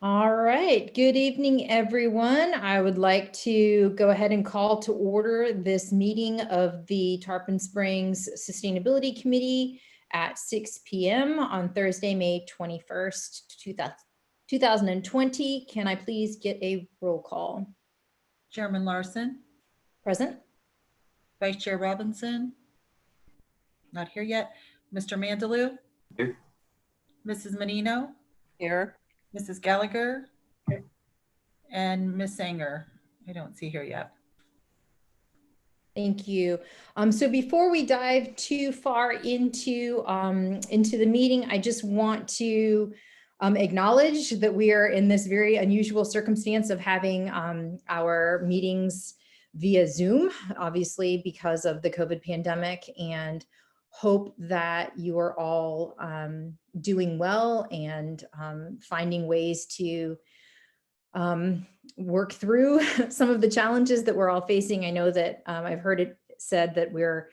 All right. Good evening, everyone. I would like to go ahead and call to order this meeting of the Tarpon Springs Sustainability Committee at 6 p.m. on Thursday, May 21st, 2020. Can I please get a roll call? Chairman Larson. Present. Vice Chair Robinson. Not here yet. Mr. Mandalou. Here. Mrs. Menino. Here. Mrs. Gallagher. Here. And Ms. Sanger. I don't see her yet. Thank you. So before we dive too far into the meeting, I just want to acknowledge that we are in this very unusual circumstance of having our meetings via Zoom, obviously because of the COVID pandemic, and hope that you are all doing well and finding ways to work through some of the challenges that we're all facing. I know that I've heard it said that we're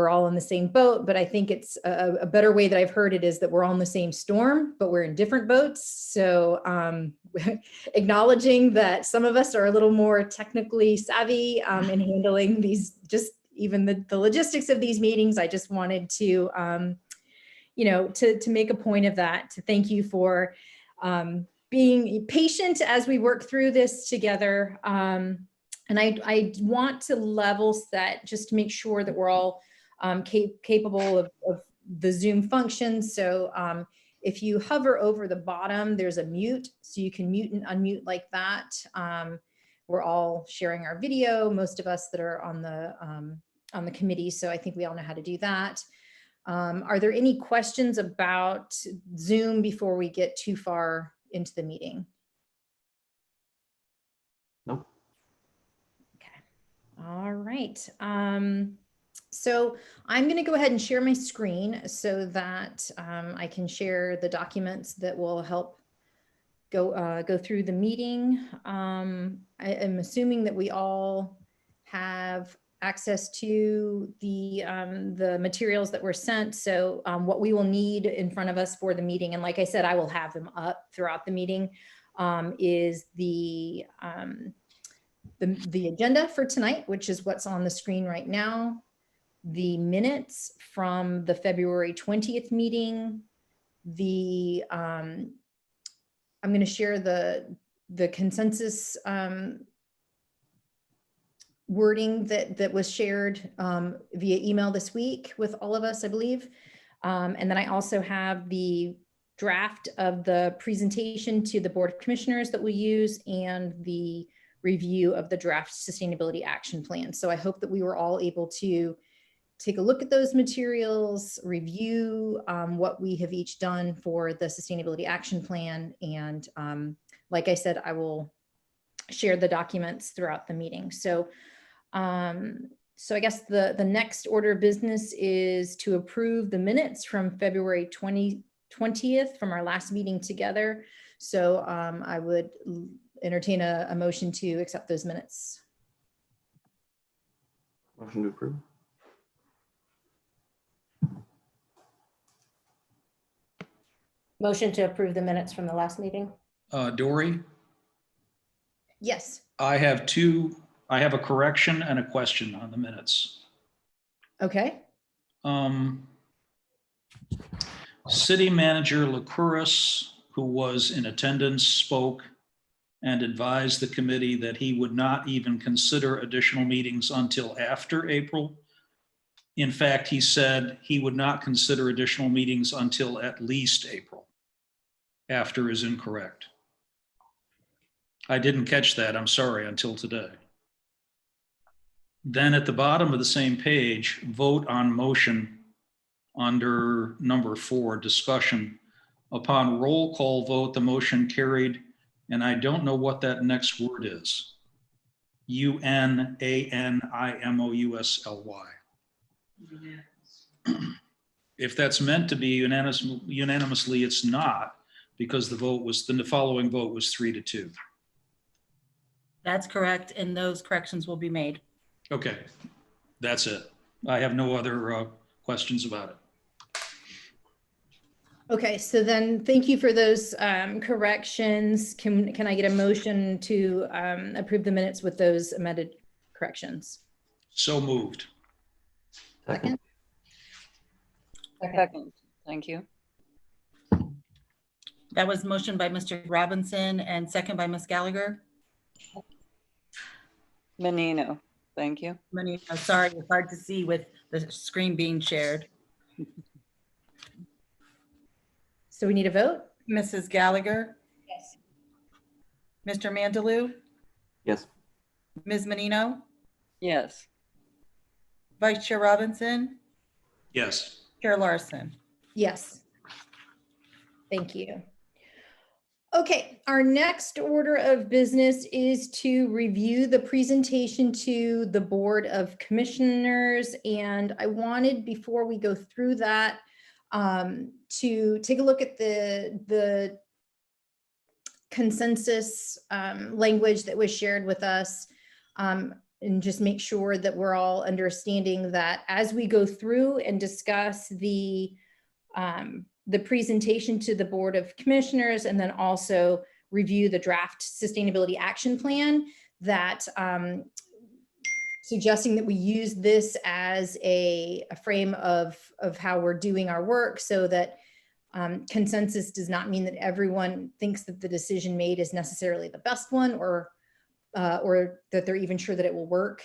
all in the same boat, but I think it's a better way that I've heard it is that we're all in the same storm, but we're in different boats. So acknowledging that some of us are a little more technically savvy in handling these, just even the logistics of these meetings. I just wanted to, to make a point of that, to thank you for being patient as we work through this together. And I want to level set just to make sure that we're all capable of the Zoom functions. So if you hover over the bottom, there's a mute, so you can mute and unmute like that. We're all sharing our video, most of us that are on the committee, so I think we all know how to do that. Are there any questions about Zoom before we get too far into the meeting? Nope. Okay. All right. So I'm going to go ahead and share my screen so that I can share the documents that will help go through the meeting. I am assuming that we all have access to the materials that were sent. So what we will need in front of us for the meeting, and like I said, I will have them up throughout the meeting, is the agenda for tonight, which is what's on the screen right now, the minutes from the February 20th meeting, I'm going to share the consensus wording that was shared via email this week with all of us, I believe. And then I also have the draft of the presentation to the Board of Commissioners that we use and the review of the draft sustainability action plan. So I hope that we were all able to take a look at those materials, review what we have each done for the sustainability action plan. And like I said, I will share the documents throughout the meeting. So I guess the next order of business is to approve the minutes from February 20th from our last meeting together. So I would entertain a motion to accept those minutes. Motion to approve. Motion to approve the minutes from the last meeting. Dory, Yes. I have a correction and a question on the minutes. Okay. City Manager Licouris, who was in attendance, spoke and advised the committee that he would not even consider additional meetings until after April. In fact, he said he would not consider additional meetings until at least April. After is incorrect. I didn't catch that, I'm sorry, until today. Then at the bottom of the same page, vote on motion under number 4, discussion. Upon roll call vote, the motion carried, and I don't know what that next word is. UNANIMOUSLY. If that's meant to be unanimously, it's not, because the following vote was 3-2. That's correct, and those corrections will be made. Okay, that's it. I have no other questions about it. Okay, so then thank you for those corrections. Can I get a motion to approve the minutes with those amended corrections? So moved. Second? Second, thank you. That was motion by Mr. Robinson and second by Ms. Gallagher. Menino, thank you. Sorry, it's hard to see with the screen being shared. So we need a vote? Mrs. Gallagher, Yes. Mr. Mandalou, Yes. Ms. Menino, Yes, Vice Chair Robinson, Yes. Chair Larson. Yes. Thank you. Okay, our next order of business is to review the presentation to the Board of Commissioners. And I wanted, before we go through that, to take a look at the consensus language that was shared with us, and just make sure that we're all understanding that as we go through and discuss the presentation to the Board of Commissioners, and then also review the draft sustainability action plan, that suggesting that we use this as a frame of how we're doing our work, so that consensus does not mean that everyone thinks that the decision made is necessarily the best one, or that they're even sure that it will work.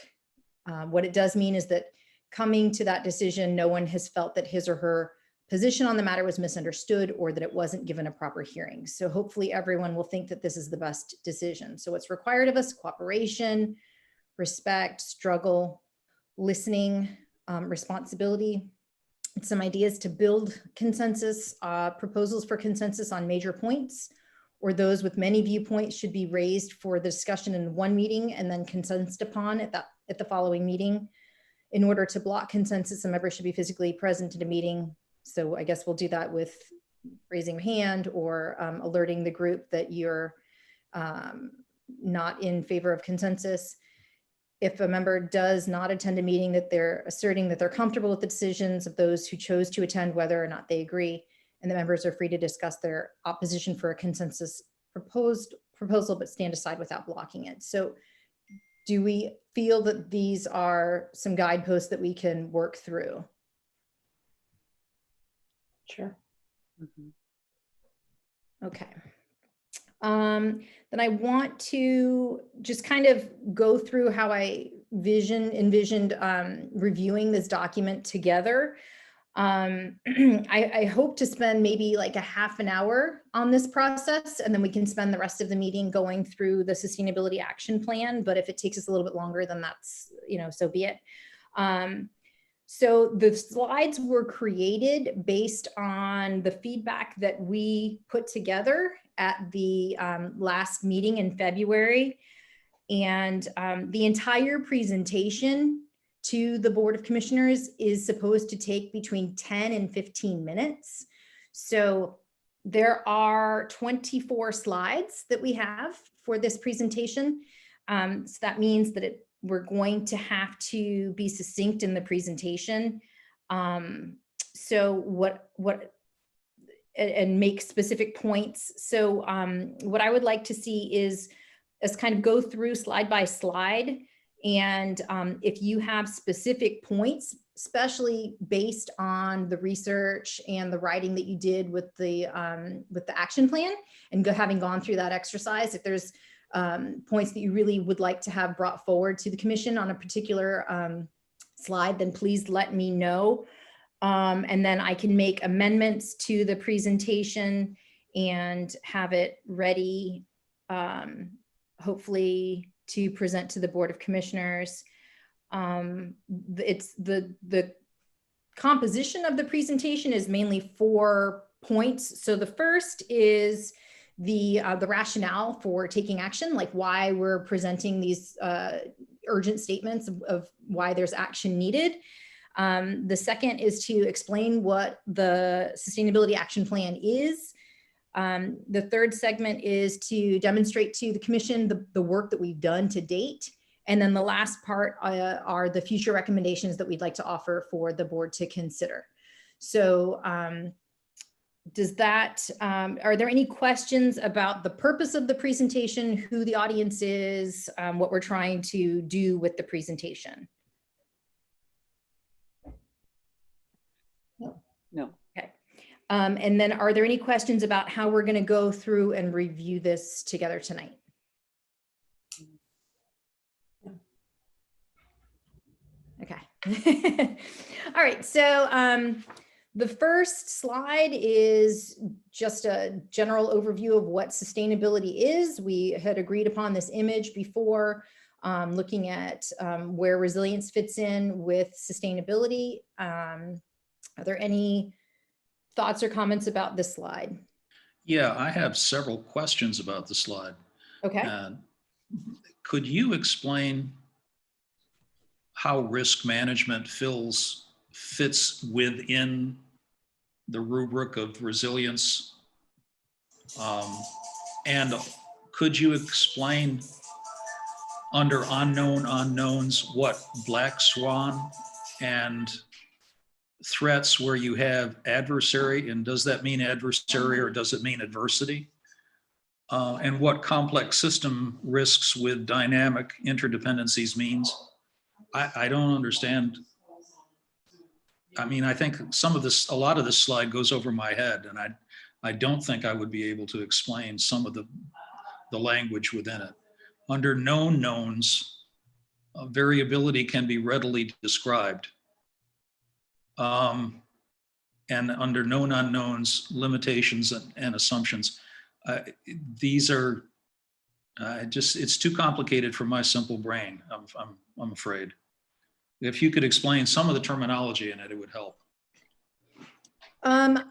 What it does mean is that coming to that decision, no one has felt that his or her position on the matter was misunderstood, or that it wasn't given a proper hearing. So hopefully everyone will think that this is the best decision. So what's required of us: cooperation, respect, struggle, listening, responsibility, and some ideas to build consensus, proposals for consensus on major points, or those with many viewpoints should be raised for the discussion in one meeting and then consensused upon at the following meeting. In order to block consensus, a member should be physically present at a meeting. So I guess we'll do that with raising a hand, or alerting the group that you're not in favor of consensus. If a member does not attend a meeting, that they're asserting that they're comfortable with the decisions of those who chose to attend, whether or not they agree, and the members are free to discuss their opposition for a consensus proposal, but stand aside without blocking it. So do we feel that these are some guideposts that we can work through? sure. Okay. Then I want to just kind of go through how I envisioned reviewing this document together. I hope to spend maybe like a half an hour on this process, and then we can spend the rest of the meeting going through the sustainability action plan. But if it takes us a little bit longer, then that's, so be it. So the slides were created based on the feedback that we put together at the last meeting in February. And the entire presentation to the Board of Commissioners is supposed to take between 10 and 15 minutes. So there are 24 slides that we have for this presentation. So that means that we're going to have to be succinct in the presentation. So and make specific points. So what I would like to see is us kind of go through slide by slide. And if you have specific points, especially based on the research and the writing that you did with the action plan, and having gone through that exercise, if there's points that you really would like to have brought forward to the commission on a particular slide, then please let me know. And then I can make amendments to the presentation and have it ready, hopefully to present to the Board of Commissioners. It's the composition of the presentation is mainly 4 points. So the first is the rationale for taking action, like why we're presenting these urgent statements of why there's action needed. The second is to explain what the sustainability action plan is. The third segment is to demonstrate to the commission the work that we've done to date. And then the last part are the future recommendations that we'd like to offer for the board to consider. So does that, are there any questions about the purpose of the presentation, who the audience is, what we're trying to do with the presentation? No. Okay. And then are there any questions about how we're going to go through and review this together tonight? Okay. All right. So the first slide is just a general overview of what sustainability is. We had agreed upon this image before, looking at where resilience fits in with sustainability. Are there any thoughts or comments about this slide? Yeah, I have several questions about the slide. Okay. Could you explain how risk management fits within the rubric of resilience? And could you explain under unknown unknowns what black swan and threats where you have adversary, and does that mean adversary or does it mean adversity? And what complex system risks with dynamic interdependencies means? I don't understand. I mean, I think a lot of this slide goes over my head, and I don't think I would be able to explain some of the language within it. Under known knowns, variability can be readily described. And under known unknowns, limitations and assumptions. These are it's too complicated for my simple brain, I'm afraid. If you could explain some of the terminology in it, it would help.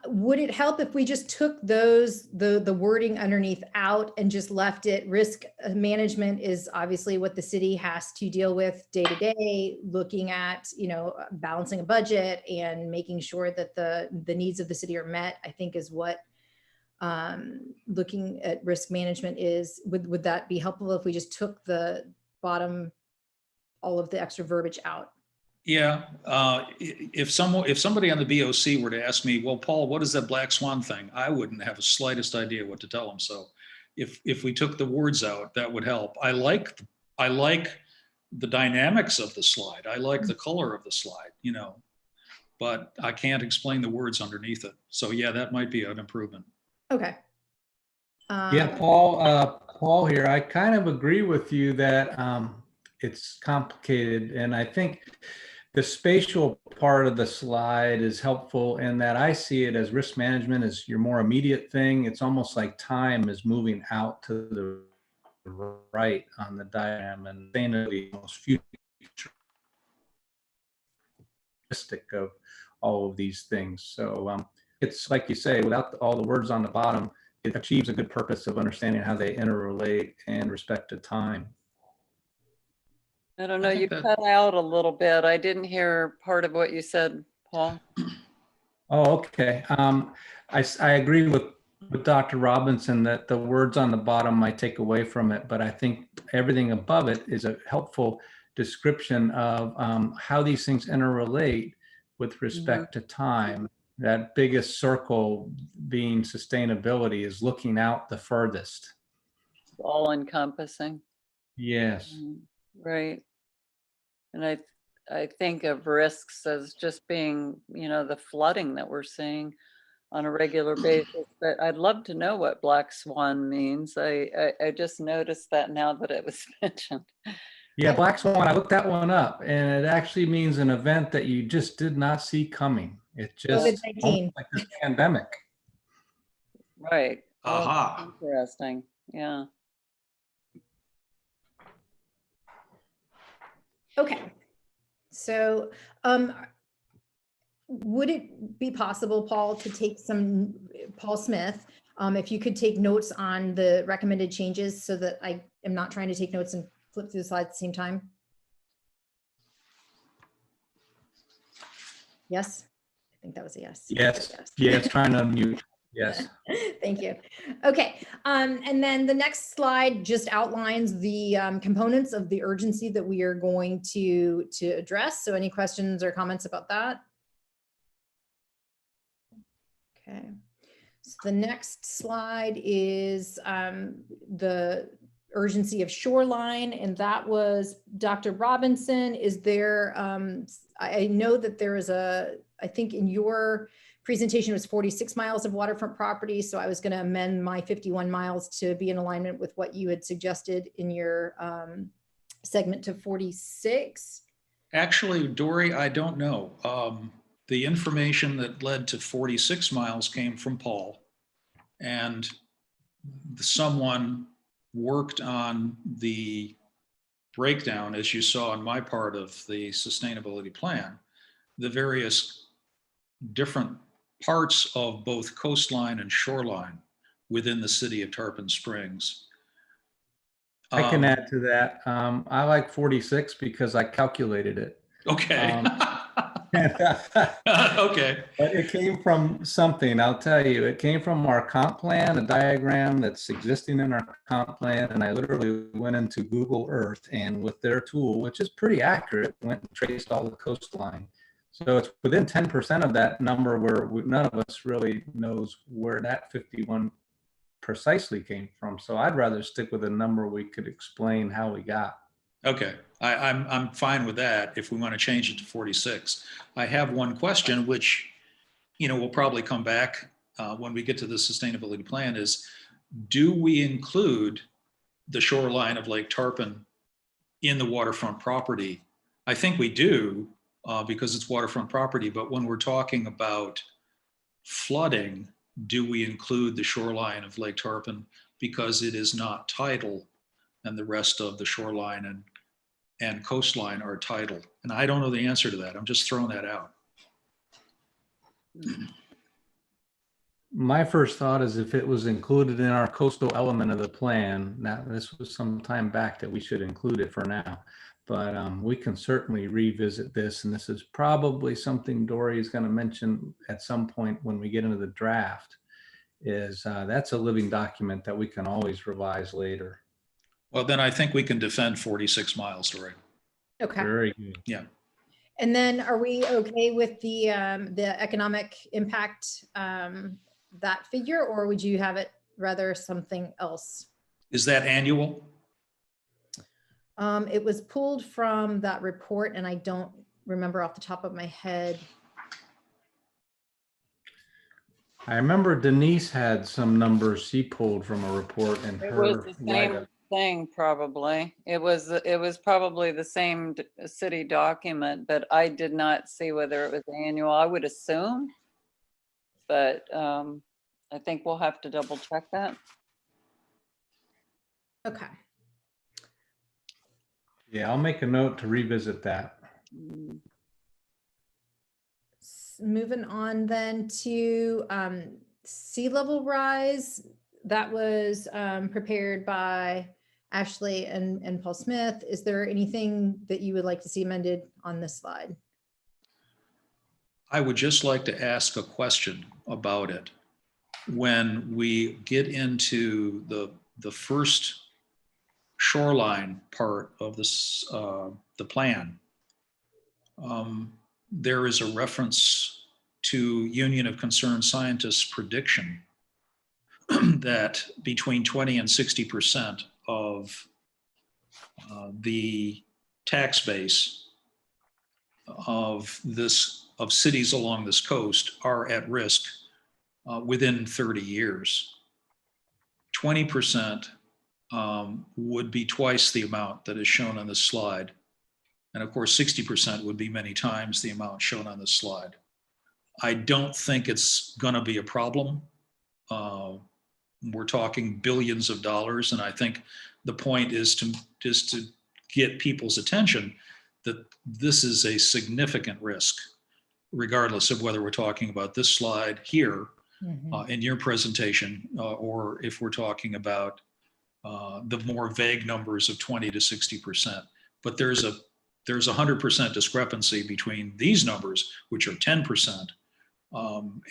Would it help if we just took the wording underneath out and just left it? Risk management is obviously what the city has to deal with day to day, looking at, balancing a budget and making sure that the needs of the city are met, I think is what looking at risk management is. Would that be helpful if we just took the bottom, all of the extra verbiage out? Yeah, if somebody on the BOC were to ask me, well, Paul, what is that black swan thing? I wouldn't have the slightest idea what to tell them. So if we took the words out, that would help. I like the dynamics of the slide. I like the color of the slide, but I can't explain the words underneath it. So yeah, that might be an improvement. Okay. Yeah, Paul here. I kind of agree with you that it's complicated, and I think the spatial part of the slide is helpful in that I see it as risk management is your more immediate thing. It's almost like time is moving out to the right on the diagram, and sustainability most futuristic of all of these things. So it's like you say, without all the words on the bottom, it achieves a good purpose of understanding how they interrelate and respect to time. I don't know, you cut out a little bit. I didn't hear part of what you said, Paul. Oh, okay. I agree with Dr. Robinson that the words on the bottom might take away from it, but I think everything above it is a helpful description of how these things interrelate with respect to time. That biggest circle being sustainability is looking out the furthest. All encompassing. Yes. Right. And I think of risks as just being, the flooding that we're seeing on a regular basis. But I'd love to know what black swan means. I just noticed that now that it was mentioned. Yeah, black swan, I looked that one up, and it actually means an event that you just did not see coming. It just COVID-19. like this pandemic. Right. Aha. Interesting. Yeah. Okay. So would it be possible, Paul, to take Paul Smith, if you could take notes on the recommended changes so that I am not trying to take notes and flip through the slides at the same time? Yes? I think that was a yes. Yes, trying to unmute. Yes. Thank you. Okay. And then the next slide just outlines the components of the urgency that we are going to address. So any questions or comments about that? Okay. So the next slide is the urgency of Shoreline, and that was Dr. Robinson. Is there, I know that there is I think in your presentation was 46 miles of waterfront property. So I was going to amend my 51 miles to be in alignment with what you had suggested in your segment to 46. Actually, Dory, I don't know. The information that led to 46 miles came from Paul, and someone worked on the breakdown, as you saw in my part of the sustainability plan, the various different parts of both coastline and shoreline within the city of Tarpon Springs. I can add to that. I like 46 because I calculated it. Okay. But Okay. it came from something, I'll tell you. It came from our comp plan, a diagram that's existing in our comp plan. And I literally went into Google Earth and with their tool, which is pretty accurate, went and traced all the coastline. So it's within 10% of that number where none of us really knows where that 51 precisely came from. So I'd rather stick with a number we could explain how we got. Okay, I'm fine with that if we want to change it to 46. I have one question, which, we'll probably come back when we get to the sustainability plan is, do we include the shoreline of Lake Tarpon in the waterfront property? I think we do because it's waterfront property, but when we're talking about flooding, do we include the shoreline of Lake Tarpon because it is not tidal and the rest of the shoreline and coastline are tidal? And I don't know the answer to that. I'm just throwing that out. My first thought is if it was included in our coastal element of the plan, now this was some time back that we should include it for now, but we can certainly revisit this. And this is probably something Dory is going to mention at some point when we get into the draft, is that's a living document that we can always revise later. Well, then I think we can defend 46 miles, Dory. Okay. Very good. Yeah. And then are we okay with the economic impact, that figure, or would you have it rather something else? Is that annual? It was pulled from that report and I don't remember off the top of my head. I remember Denise had some numbers she pulled from a report in It her was the same write-up. thing, probably. It was probably the same city document, but I did not see whether it was annual. I would assume, but I think we'll have to double check that. Okay. Yeah, I'll make a note to revisit that. Mm. Moving on then to sea level rise. That was prepared by Ashley and Paul Smith. Is there anything that you would like to see amended on this slide? I would just like to ask a question about it. When we get into the first shoreline part of this, the plan, there is a reference to Union of Concerned Scientists prediction that between 20 and 60% of the tax base of cities along this coast are at risk within 30 years. 20% would be twice the amount that is shown on this slide. And of course, 60% would be many times the amount shown on this slide. I don't think it's going to be a problem. We're talking billions of dollars. And I think the point is to get people's attention that this is a significant risk, regardless of whether we're talking about this slide here in your presentation, or if we're talking about the more vague numbers of 20 to 60%. But there's a 100% discrepancy between these numbers, which are 10%,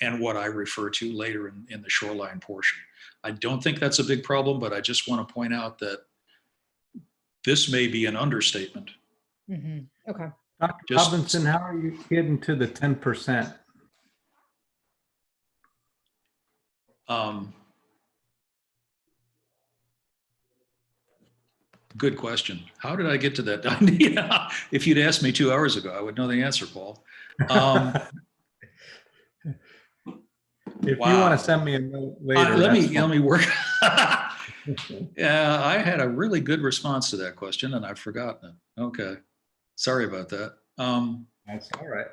and what I refer to later in the shoreline portion. I don't think that's a big problem, but I just want to point out that this may be an understatement. Okay. Dr. Just- Robinson, how are you getting to the 10%? Good question. How did I get to that idea? If you'd asked me 2 hours ago, I would know the answer, Paul. If Wow. you want to send me a note later, let that's me fine. work. Yeah, I had a really good response to that question and I've forgotten it. Okay. Sorry about that. That's all right.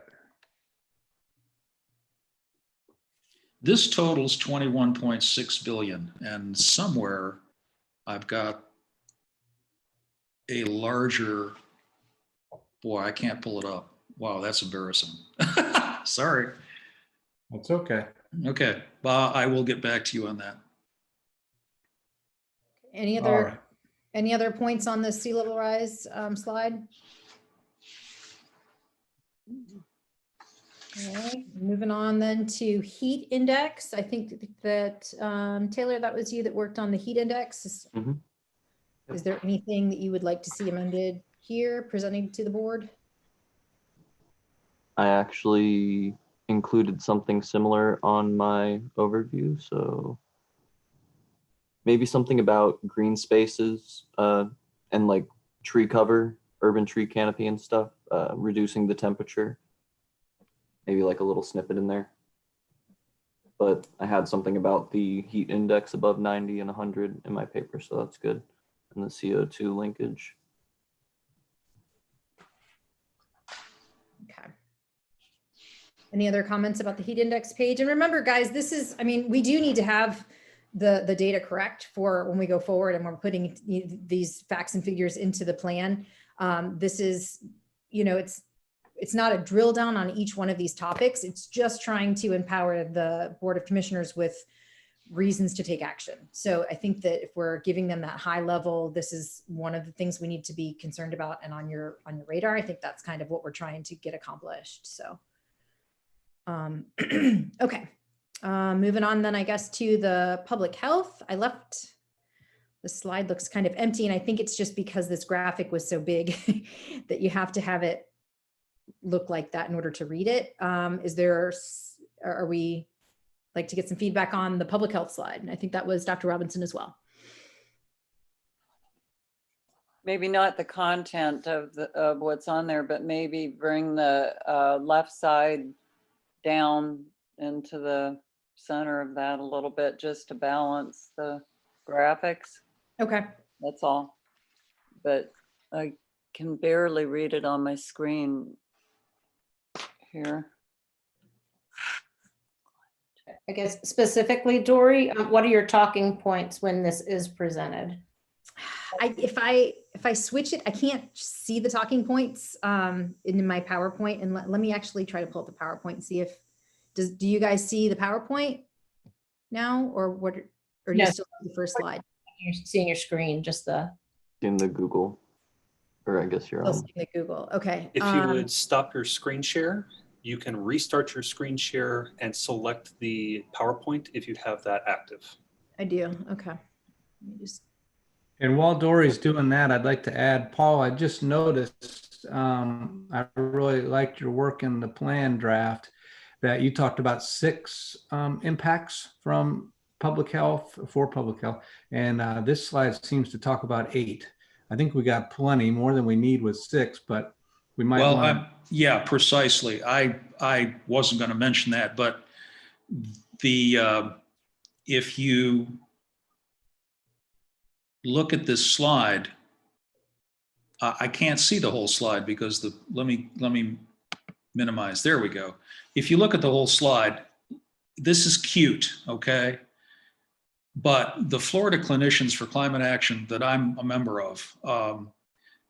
This totals 21.6 billion, and somewhere I've got a larger, boy, I can't pull it up. Wow, that's embarrassing. Sorry. That's okay. Okay, I will get back to you on that. Any All other right. any other points on the sea level rise slide? All right, moving on then to heat index. I think that Taylor, that was you that worked on the heat index. Mhm. Is there anything that you would like to see amended here, presenting to the board? I actually included something similar on my overview, so maybe something about green spaces and like tree cover, urban tree canopy and stuff, reducing the temperature. Maybe like a little snippet in there. But I had something about the heat index above 90 and 100 in my paper, so that's good. And the CO2 linkage. Okay. Any other comments about the heat index page? And remember, guys, this is, I mean, we do need to have the data correct for when we go forward and we're putting these facts and figures into the plan. This is, you know, it's not a drill down on each one of these topics. It's just trying to empower the Board of Commissioners with reasons to take action. So I think that if we're giving them that high level, this is one of the things we need to be concerned about and on your radar. I think that's kind of what we're trying to get accomplished. So, okay. Moving on then, I guess, to the public health. I left, the slide looks kind of empty, and I think it's just because this graphic was so big that you have to have it look like that in order to read it. Are we like to get some feedback on the public health slide? And I think that was Dr. Robinson as well. Maybe not the content of what's on there, but maybe bring the left side down into the center of that a little bit, just to balance the graphics. Okay. That's all. But I can barely read it on my screen here. I guess specifically, Dory, what are your talking points when this is presented? If I switch it, I can't see the talking points in my PowerPoint. And let me actually try to pull up the PowerPoint and see if, do you guys see the PowerPoint now, or what, or do you No. still have the first slide? You're seeing your screen, just the. In the Google, or I guess you're Still on. seeing the Google. Okay. If you would stop your screen share, you can restart your screen share and select the PowerPoint if you have that active. I do. Okay. Let me just. And while Dory's doing that, I'd like to add, Paul, I just noticed, I really liked your work in the plan draft that you talked about 6 impacts from public health, for public health. And this slide seems to talk about 8. I think we got plenty more than we need with 6, but we might want. Yeah, precisely. I wasn't going to mention that, but if you look at this slide, I can't see the whole slide because let me minimize. There we go. If you look at the whole slide, this is cute, okay? But the Florida Clinicians for Climate Action that I'm a member of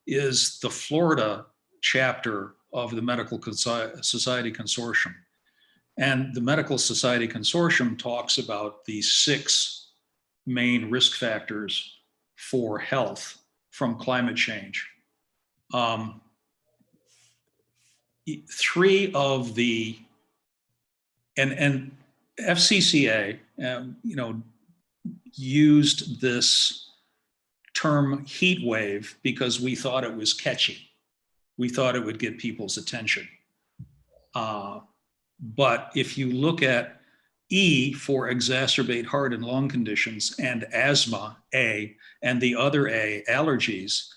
is the Florida chapter of the Medical Society Consortium. And the Medical Society Consortium talks about the 6 main risk factors for health from climate change. 3 of the, and FCCA, used this term heat wave because we thought it was catchy. We thought it would get people's attention. But if you look at E for exacerbate heart and lung conditions, and asthma, A, and the other A, allergies,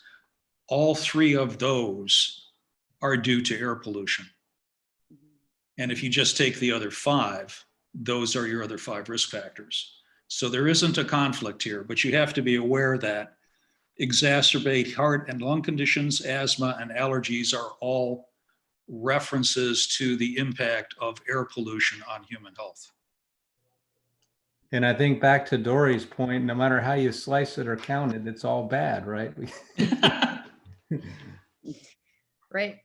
all three of those are due to air pollution. And if you just take the other 5, those are your other 5 risk factors. So there isn't a conflict here, but you have to be aware that exacerbate heart and lung conditions, asthma, and allergies are all references to the impact of air pollution on human health. And I think back to Dory's point, no matter how you slice it or count it, it's all bad, right? Right.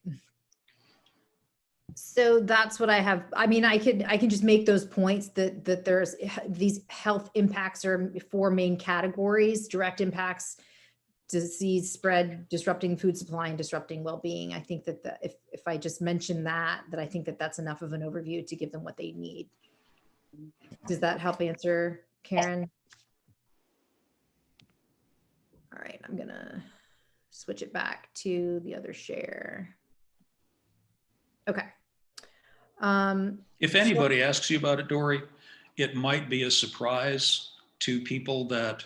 So that's what I have. I mean, I can just make those points that there's these health impacts are 4 main categories: direct impacts, disease spread, disrupting food supply, and disrupting well-being. I think that if I just mention that I think that that's enough of an overview to give them what they need. Does that help answer, Karen? All right, I'm gonna switch it back to the other share. Okay. If anybody asks you about it, Dory, it might be a surprise to people that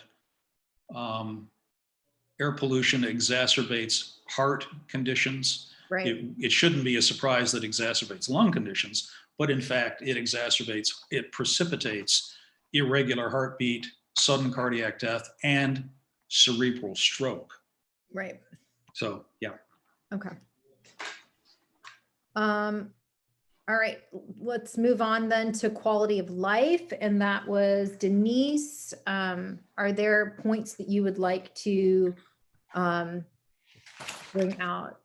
air pollution exacerbates heart conditions. Right. It shouldn't be a surprise that it exacerbates lung conditions, but in fact, it precipitates irregular heartbeat, sudden cardiac death, and cerebral stroke. Right. So, yeah. Okay. All right, let's move on then to quality of life. And that was Denise. Are there points that you would like to bring out?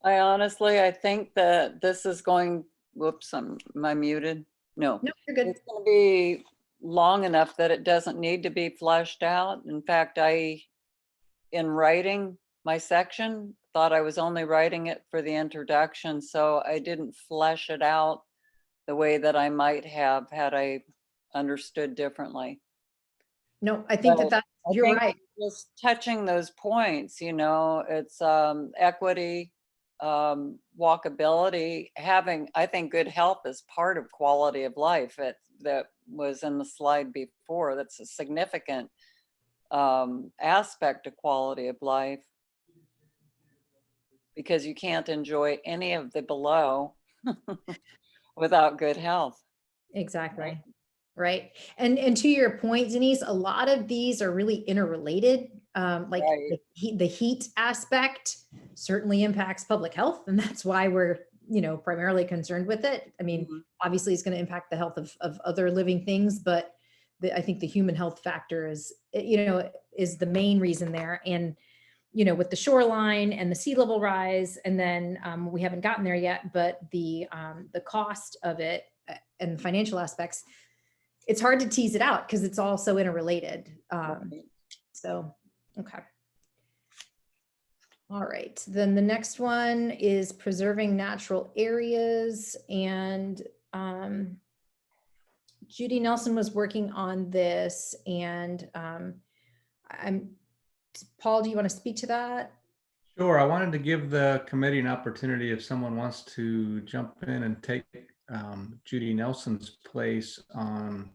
I think that this is going, whoops, am I muted? No. No, you're good. It's going to be long enough that it doesn't need to be fleshed out. In fact, in writing my section, thought I was only writing it for the introduction, so I didn't flesh it out the way that I might have had I understood differently. No, I think But you're right. Just touching those points, it's equity, walkability, having, I think, good health is part of quality of life. That was in the slide before. That's a significant aspect of quality of life, because you can't enjoy any of the below without good health. Exactly. Right. And to your point, Denise, a lot of these are really interrelated. Like Right. the heat aspect certainly impacts public health, and that's why we're, primarily concerned with it. I mean, obviously it's going to impact the health of other living things, but I think the human health factor is the main reason there. And with the shoreline and the sea level rise, and then we haven't gotten there yet, but the cost of it and the financial aspects, it's hard to tease it out because it's all so interrelated. So, okay. All right, then the next one is preserving natural areas, and Judy Nelson was working on this, and Paul, do you want to speak to that? Sure. I wanted to give the committee an opportunity if someone wants to jump in and take Judy Nelson's place on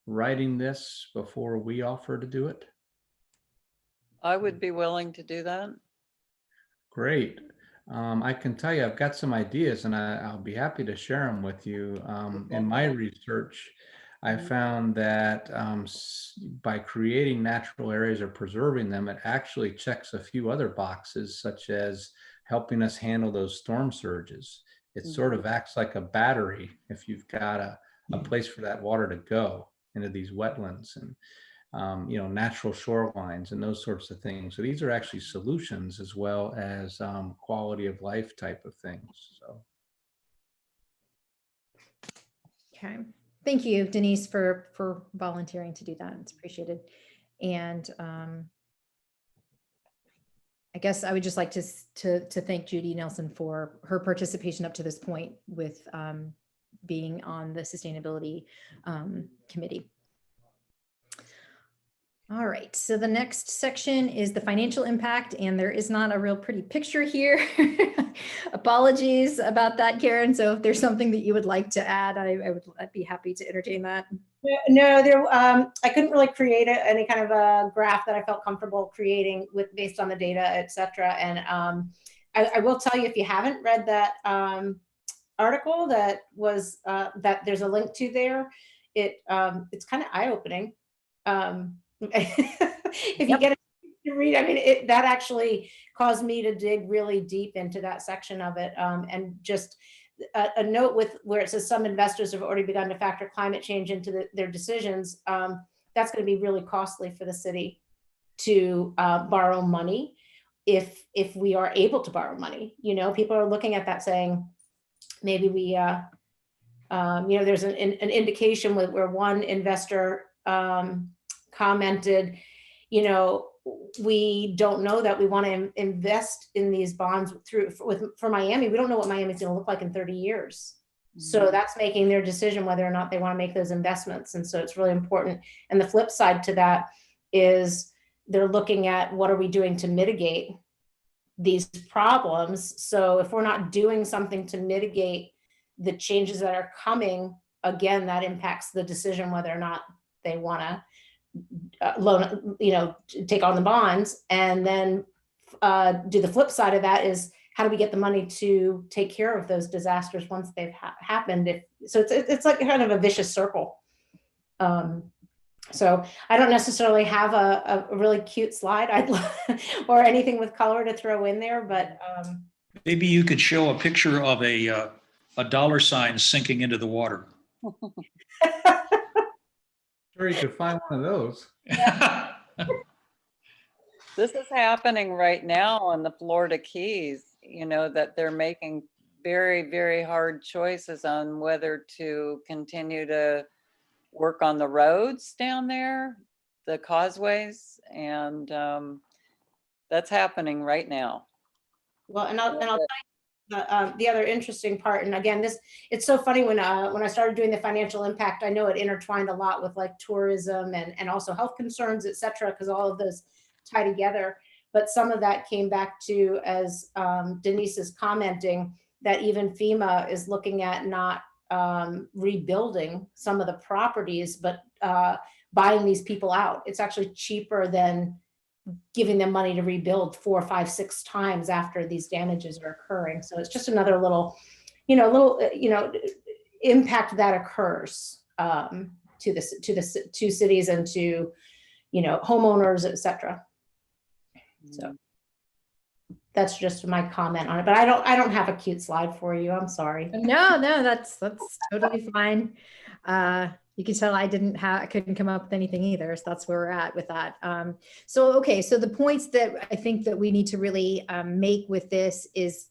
writing this before we offer to do it. I would be willing to do that. Great. I can tell you I've got some ideas, and I'll be happy to share them with you. In my research, I found that by creating natural areas or preserving them, it actually checks a few other boxes, such as helping us handle those storm surges. It sort of acts like a battery if you've got a place for that water to go into these wetlands, and natural shorelines and those sorts of things. So these are actually solutions as well as quality of life type of things. So. Okay. Thank you, Denise, for volunteering to do that. It's appreciated. And I guess I would just like to thank Judy Nelson for her participation up to this point with being on the sustainability committee. All right, so the next section is the financial impact, and there is not a real pretty picture here. Apologies about that, Karen. So if there's something that you would like to add, I'd be happy to entertain that. No, I couldn't really create any kind of a graph that I felt comfortable creating based on the data, et cetera. And I will tell you, if you haven't read that article that was that there's a link to there, it's kind of eye-opening. If you get to read, I mean, that actually caused me to dig really deep into that section of it. And just a note with where it says some investors have already begun to factor climate change into their decisions. That's going to be really costly for the city to borrow money if we are able to borrow money. You know, people are looking at that saying, maybe we, you know, there's an indication where one investor commented, you know, we don't know that we want to invest in these bonds for Miami. We don't know what Miami's going to look like in 30 years. So that's making their decision whether or not they want to make those investments. And so it's really important. And the flip side to that is they're looking at what are we doing to mitigate these problems. So if we're not doing something to mitigate the changes that are coming, again, that impacts the decision whether or not they want to loan, you know, take on the bonds. And then do the flip side of that is how do we get the money to take care of those disasters once they've happened? So it's like kind of a vicious circle. So I don't necessarily have a really cute slide or anything with color to throw in there, but Maybe you could show a picture of a dollar sign sinking into the water. Sure, you could find one of those. This is happening right now on the Florida Keys, you know, that they're making very, very hard choices on whether to continue to work on the roads down there, the causeways, and that's happening right now. well, and I'll tell you the other interesting part. And again, it's so funny when I started doing the financial impact, I know it intertwined a lot with like tourism and also health concerns, et cetera, because all of those tie together. But some of that came back to, as Denise is commenting, that even FEMA is looking at not rebuilding some of the properties, but buying these people out. It's actually cheaper than giving them money to rebuild 4, 5, 6 times after these damages are occurring. So it's just another little impact that occurs to cities and to, you know, homeowners, et cetera. So that's just my comment on it, but I don't have a cute slide for you. I'm sorry. No, that's totally fine. You can tell I couldn't come up with anything either. So that's where we're at with that. So the points that I think that we need to really make with this is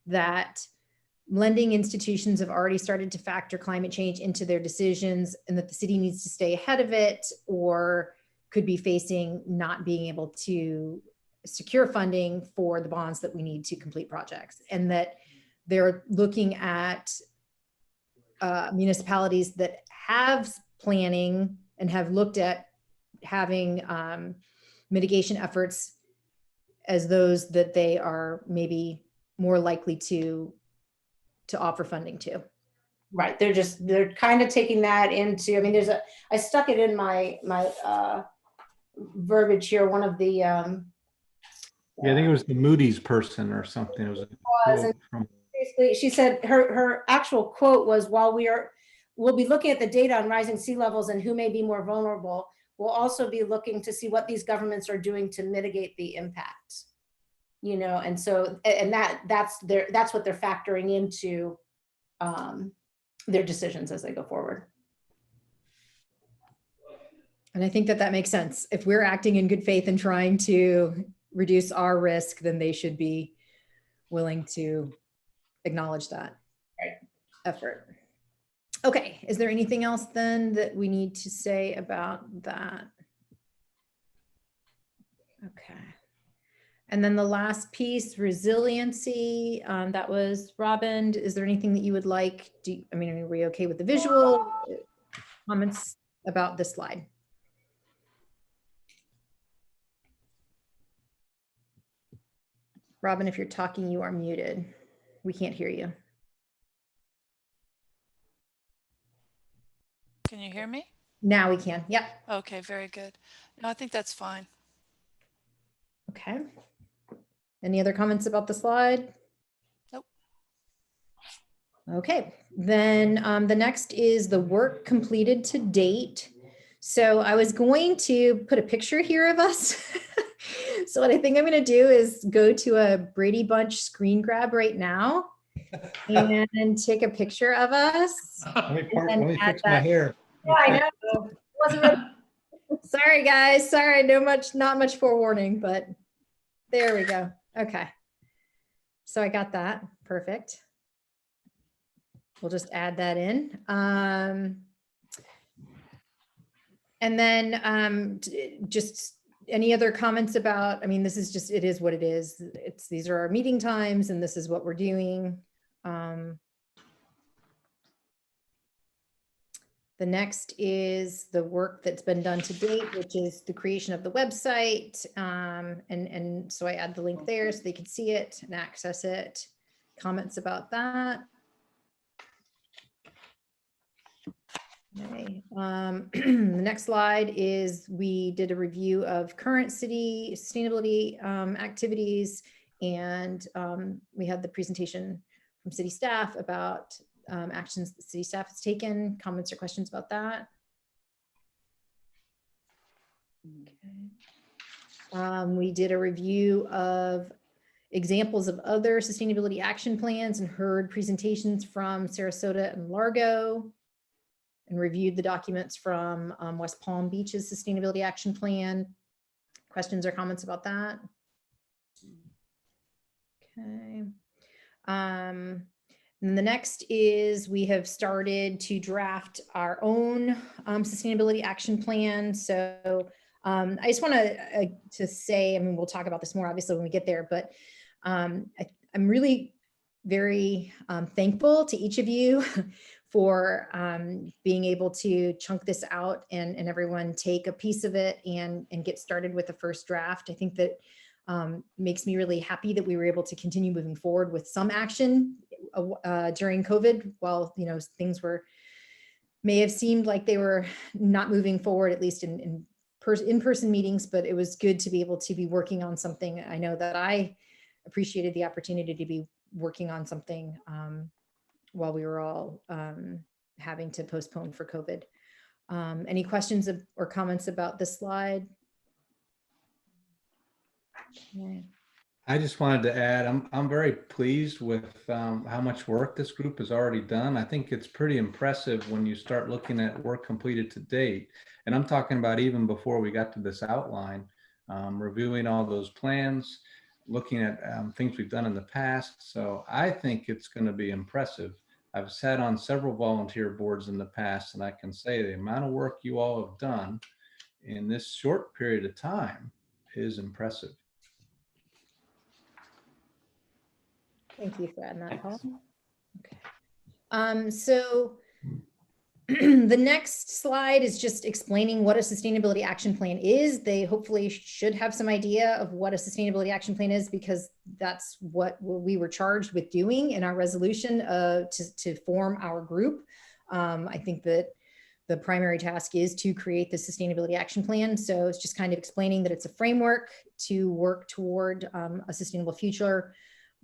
that lending institutions have already started to factor climate change into their decisions, and that the city needs to stay ahead of it, or could be facing not being able to secure funding for the bonds that we need to complete projects, and that they're looking at municipalities that have planning and have looked at having mitigation efforts as those that they are maybe more likely to offer funding to. Right. They're kind of taking that into, I mean, I stuck it in my verbiage here. One of the, yeah, I think it was the Moody's person or something. It was a quote from. Basically, she said her actual quote was, while we'll be looking at the data on rising sea levels and who may be more vulnerable, we'll also be looking to see what these governments are doing to mitigate the impact. You know, and so, and that's what they're factoring into their decisions as they go forward. And I think that makes sense. If we're acting in good faith and trying to reduce our risk, then they should be willing to acknowledge that effort. Okay, is there anything else then that we need to say about that? Okay. And then the last piece, resiliency, that was Robin. Is there anything that you would like? Are we okay with the visual comments about this slide? Robin, if you're talking, you are muted. We can't hear you. Can you hear me? Now we can. Yep. Okay, very good. No, I think that's fine. Okay. Any other comments about the slide? Nope. Okay, then the next is the work completed to date. So I was going to put a picture here of us. So what I think I'm going to do is go to a Brady Bunch screen grab right now and take a picture of us. Let me fix my hair. Yeah, I know. Wasn't ready. Sorry, guys. Sorry, not much forewarning, but there we go. Okay. So I got that. Perfect. We'll just add that in. And then just any other comments about, I mean, this is just, it is what it is. These are our meeting times and this is what we're doing. The next is the work that's been done to date, which is the creation of the website. And so I add the link there so they can see it and access it. Comments about that? Okay. The next slide is we did a review of current city sustainability activities, and we had the presentation from city staff about actions the city staff has taken. Comments or questions about that? Okay. We did a review of examples of other sustainability action plans and heard presentations from Sarasota and Largo, and reviewed the documents from West Palm Beach's Sustainability Action Plan. Questions or comments about that? Okay. And the next is we have started to draft our own sustainability action plan. So I just want to say, I mean, we'll talk about this more obviously when we get there, but I'm really very thankful to each of you for being able to chunk this out and everyone take a piece of it and get started with the first draft. I think that makes me really happy that we were able to continue moving forward with some action during COVID, while things may have seemed like they were not moving forward, at least in in-person meetings, but it was good to be able to be working on something. I know that I appreciated the opportunity to be working on something while we were all having to postpone for COVID. Any questions or comments about this slide? Okay. I just wanted to add, I'm very pleased with how much work this group has already done. I think it's pretty impressive when you start looking at work completed to date. And I'm talking about even before we got to this outline, reviewing all those plans, looking at things we've done in the past. So I think it's going to be impressive. I've sat on several volunteer boards in the past, and I can say the amount of work you all have done in this short period of time is impressive. Thank you for adding that, Paul. Okay. So the next slide is just explaining what a sustainability action plan is. They hopefully should have some idea of what a sustainability action plan is, because that's what we were charged with doing in our resolution to form our group. I think that the primary task is to create the sustainability action plan. So it's just kind of explaining that it's a framework to work toward a sustainable future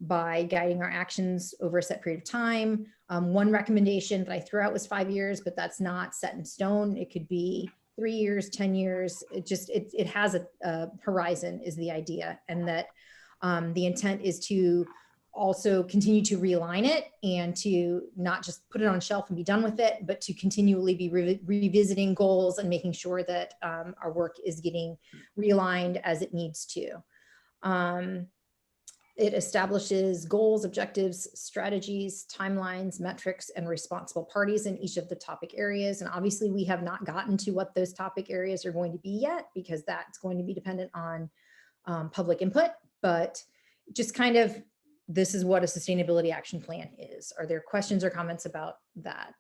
by guiding our actions over a set period of time. One recommendation that I threw out was 5 years, but that's not set in stone. It could be 3 years, 10 years. It has a horizon is the idea. And that the intent is to also continue to realign it and to not just put it on a shelf and be done with it, but to continually be revisiting goals and making sure that our work is getting realigned as it needs to. It establishes goals, objectives, strategies, timelines, metrics, and responsible parties in each of the topic areas. And obviously we have not gotten to what those topic areas are going to be yet, because that's going to be dependent on public input, but just kind of, this is what a sustainability action plan is. Are there questions or comments about that?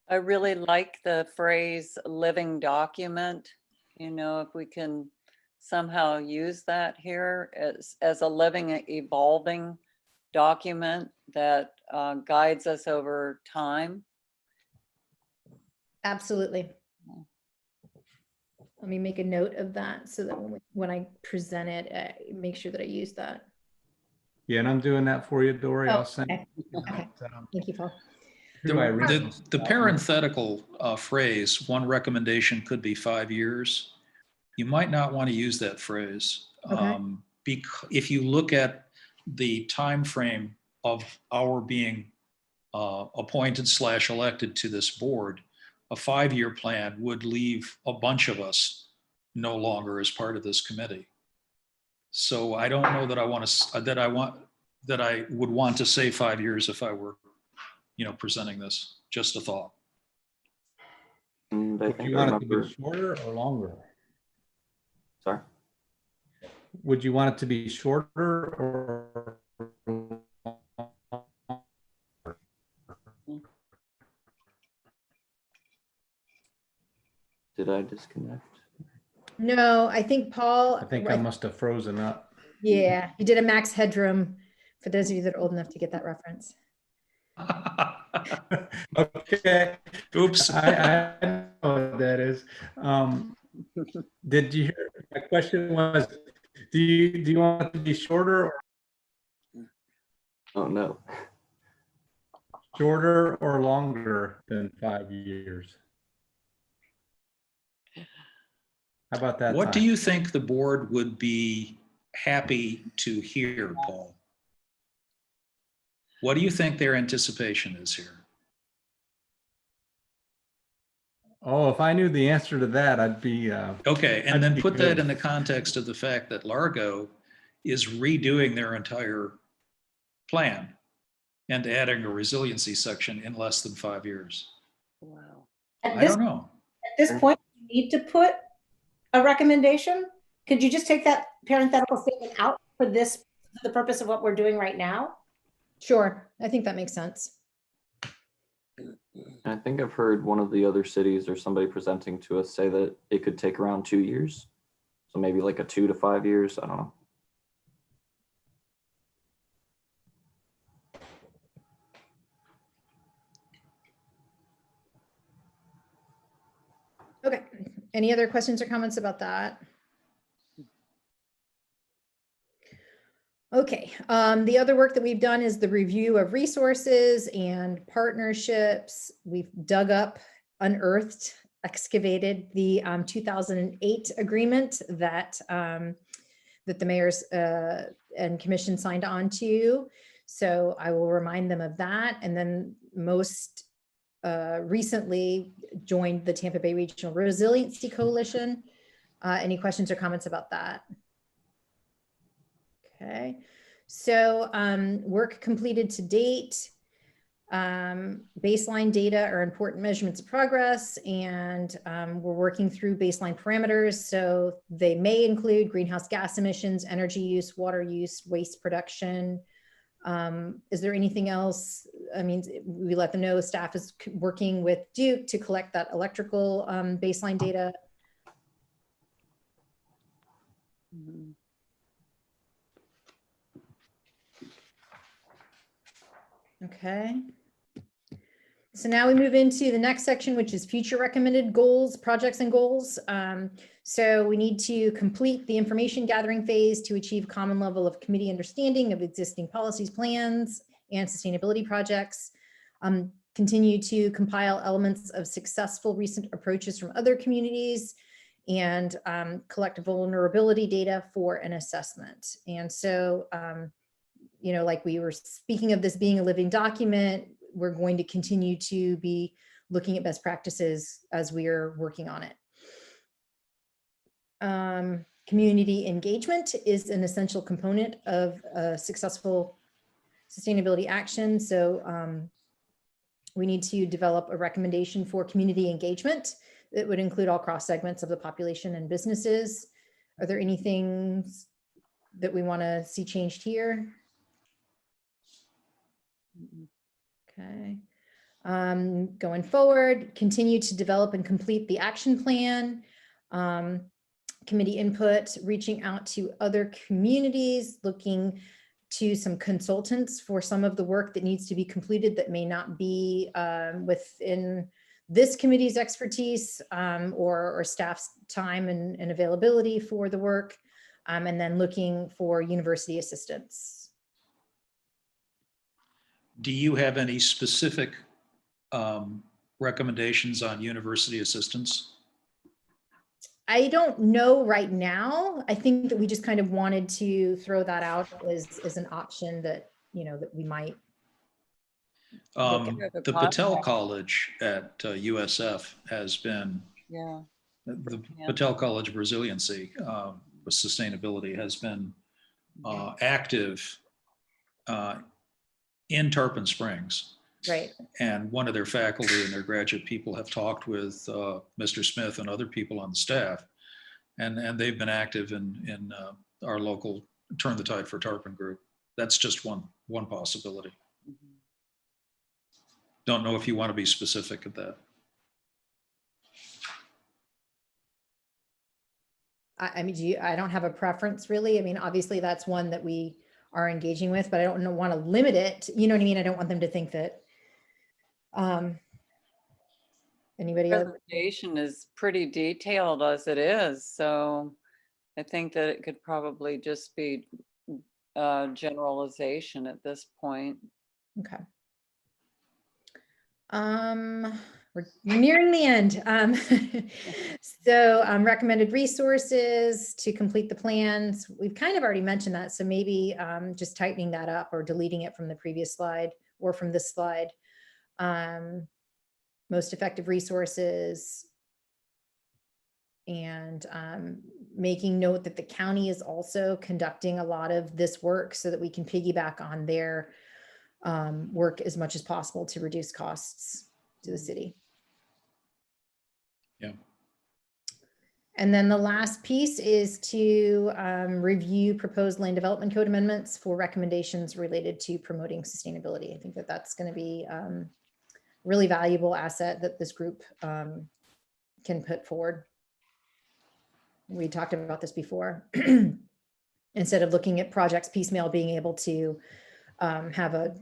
I really like the phrase living document. If we can somehow use that here as a living, evolving document that guides us over time? Absolutely. Let me make a note of that so that when I present it, make sure that I use that. Yeah, and I'm doing that for you, Dory. Oh, I'll send okay. Okay. Thank you, Paul. through my The original the document. parenthetical phrase, one recommendation could be 5 years. You might not want to use that phrase. Okay. If you look at the time frame of our being appointed / elected to this board, a 5-year plan would leave a bunch of us no longer as part of this committee. So I don't know that I would want to say 5 years if I were, presenting this. Just a thought. And I Would think you I want it to remember. be shorter or longer? Sorry. Would you want it to be shorter or? Did I disconnect? No, I think Paul. I think I must have frozen up. Yeah, you did a Max Headroom for those of you that are old enough to get that reference. Okay. Oops. I know what that is. Did you hear? My question was, do you want it to be shorter Oh no. or longer than 5 years? How about that? What do Ty? you think the board would be happy to hear, Paul? What do you think their anticipation is here? Oh, if I knew the answer to that, I'd be. Okay, and I'd then be put that good. in the context of the fact that Largo is redoing their entire plan and adding a resiliency section in less than 5 years. Wow. At I this, don't know. at this point, you need to put a recommendation. Could you just take that parenthetical statement out for this, for the purpose of what we're doing right now? Sure, I think that makes sense. I think I've heard one of the other cities or somebody presenting to us say that it could take around 2 years. So maybe like a 2 to 5 years. I don't know. Okay, any other questions or comments about that? Okay, the other work that we've done is the review of resources and partnerships. We've dug up, unearthed, excavated the 2008 agreement that that the mayors and commission signed on to. So I will remind them of that. And then most recently joined the Tampa Bay Regional Resiliency Coalition. Any questions or comments about that? Okay, so work completed to date. Baseline data are important measurements of progress, and we're working through baseline parameters. So they may include greenhouse gas emissions, energy use, water use, waste production. Is there anything else? I mean, we let them know staff is working with Duke to collect that electrical baseline data. Mm-hmm. Okay. So now we move into the next section, which is future recommended goals, projects and goals. So we need to complete the information gathering phase to achieve common level of committee understanding of existing policies, plans, and sustainability projects. Continue to compile elements of successful recent approaches from other communities and collect vulnerability data for an assessment. And so, you know, like we were speaking of this being a living document, we're going to continue to be looking at best practices as we are working on it. Community engagement is an essential component of successful sustainability action. So we need to develop a recommendation for community engagement that would include all cross segments of the population and businesses. Are there any things that we want to see changed here? Okay. Going forward, continue to develop and complete the action plan. committee input, reaching out to other communities, looking to some consultants for some of the work that needs to be completed that may not be within this committee's expertise or staff's time and availability for the work, and then looking for university assistance. Do you have any specific recommendations on university assistance? I don't know right now. I think that we just kind of wanted to throw that out as an option that, you know, that we might. The Patel College at USF has been, Yeah. the Yeah. Patel College of Resiliency with sustainability has been active in Tarpon Springs. Right. And one of their faculty and their graduate people have talked with Mr. Smith and other people on the staff. And they've been active in our local Turn the Tide for Tarpon group. That's just one possibility. Mhm. Don't know if you want to be specific at that. I mean, I don't have a preference really. I mean, obviously that's one that we are engaging with, but I don't want to limit it. You know what I mean? I don't want them to think that. Anybody else? Presentation is pretty detailed as it is, so I think that it could probably just be generalization at this point. Okay. We're nearing the end. So recommended resources to complete the plans. We've kind of already mentioned that, so maybe just tightening that up or deleting it from the previous slide or from this slide. Most effective resources, and making note that the county is also conducting a lot of this work so that we can piggyback on their work as much as possible to reduce costs to the city. Yeah. And then the last piece is to review proposed land development code amendments for recommendations related to promoting sustainability. I think that that's going to be really valuable asset that this group can put forward. We talked about this before. Instead of looking at projects piecemeal, being able to have a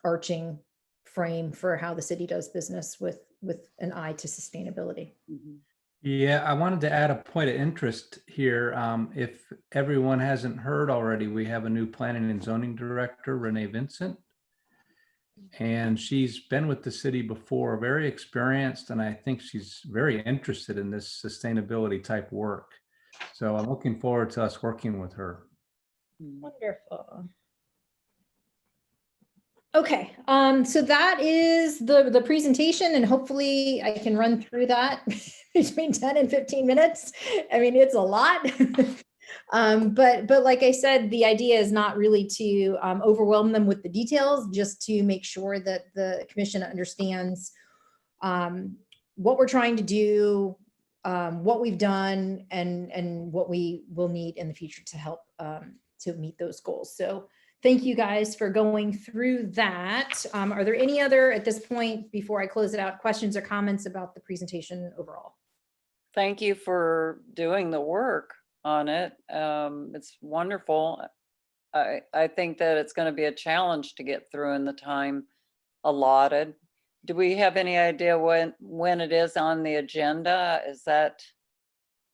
arching frame for how the city does business with an eye to sustainability. Mhm. Yeah, I wanted to add a point of interest here. If everyone hasn't heard already, we have a new planning and zoning director, Renee Vincent. And she's been with the city before, very experienced, and I think she's very interested in this sustainability type work. So I'm looking forward to us working with her. Wonderful. Okay, so that is the presentation, and hopefully I can run through that between 10 and 15 minutes. I mean, it's a lot. But like I said, the idea is not really to overwhelm them with the details, just to make sure that the commission understands what we're trying to do, what we've done, and what we will need in the future to help to meet those goals. So thank you guys for going through that. Are there any other, at this point, before I close it out, questions or comments about the presentation overall? Thank you for doing the work on it. It's wonderful. I think that it's going to be a challenge to get through in the time allotted. Do we have any idea when it is on the agenda? Has that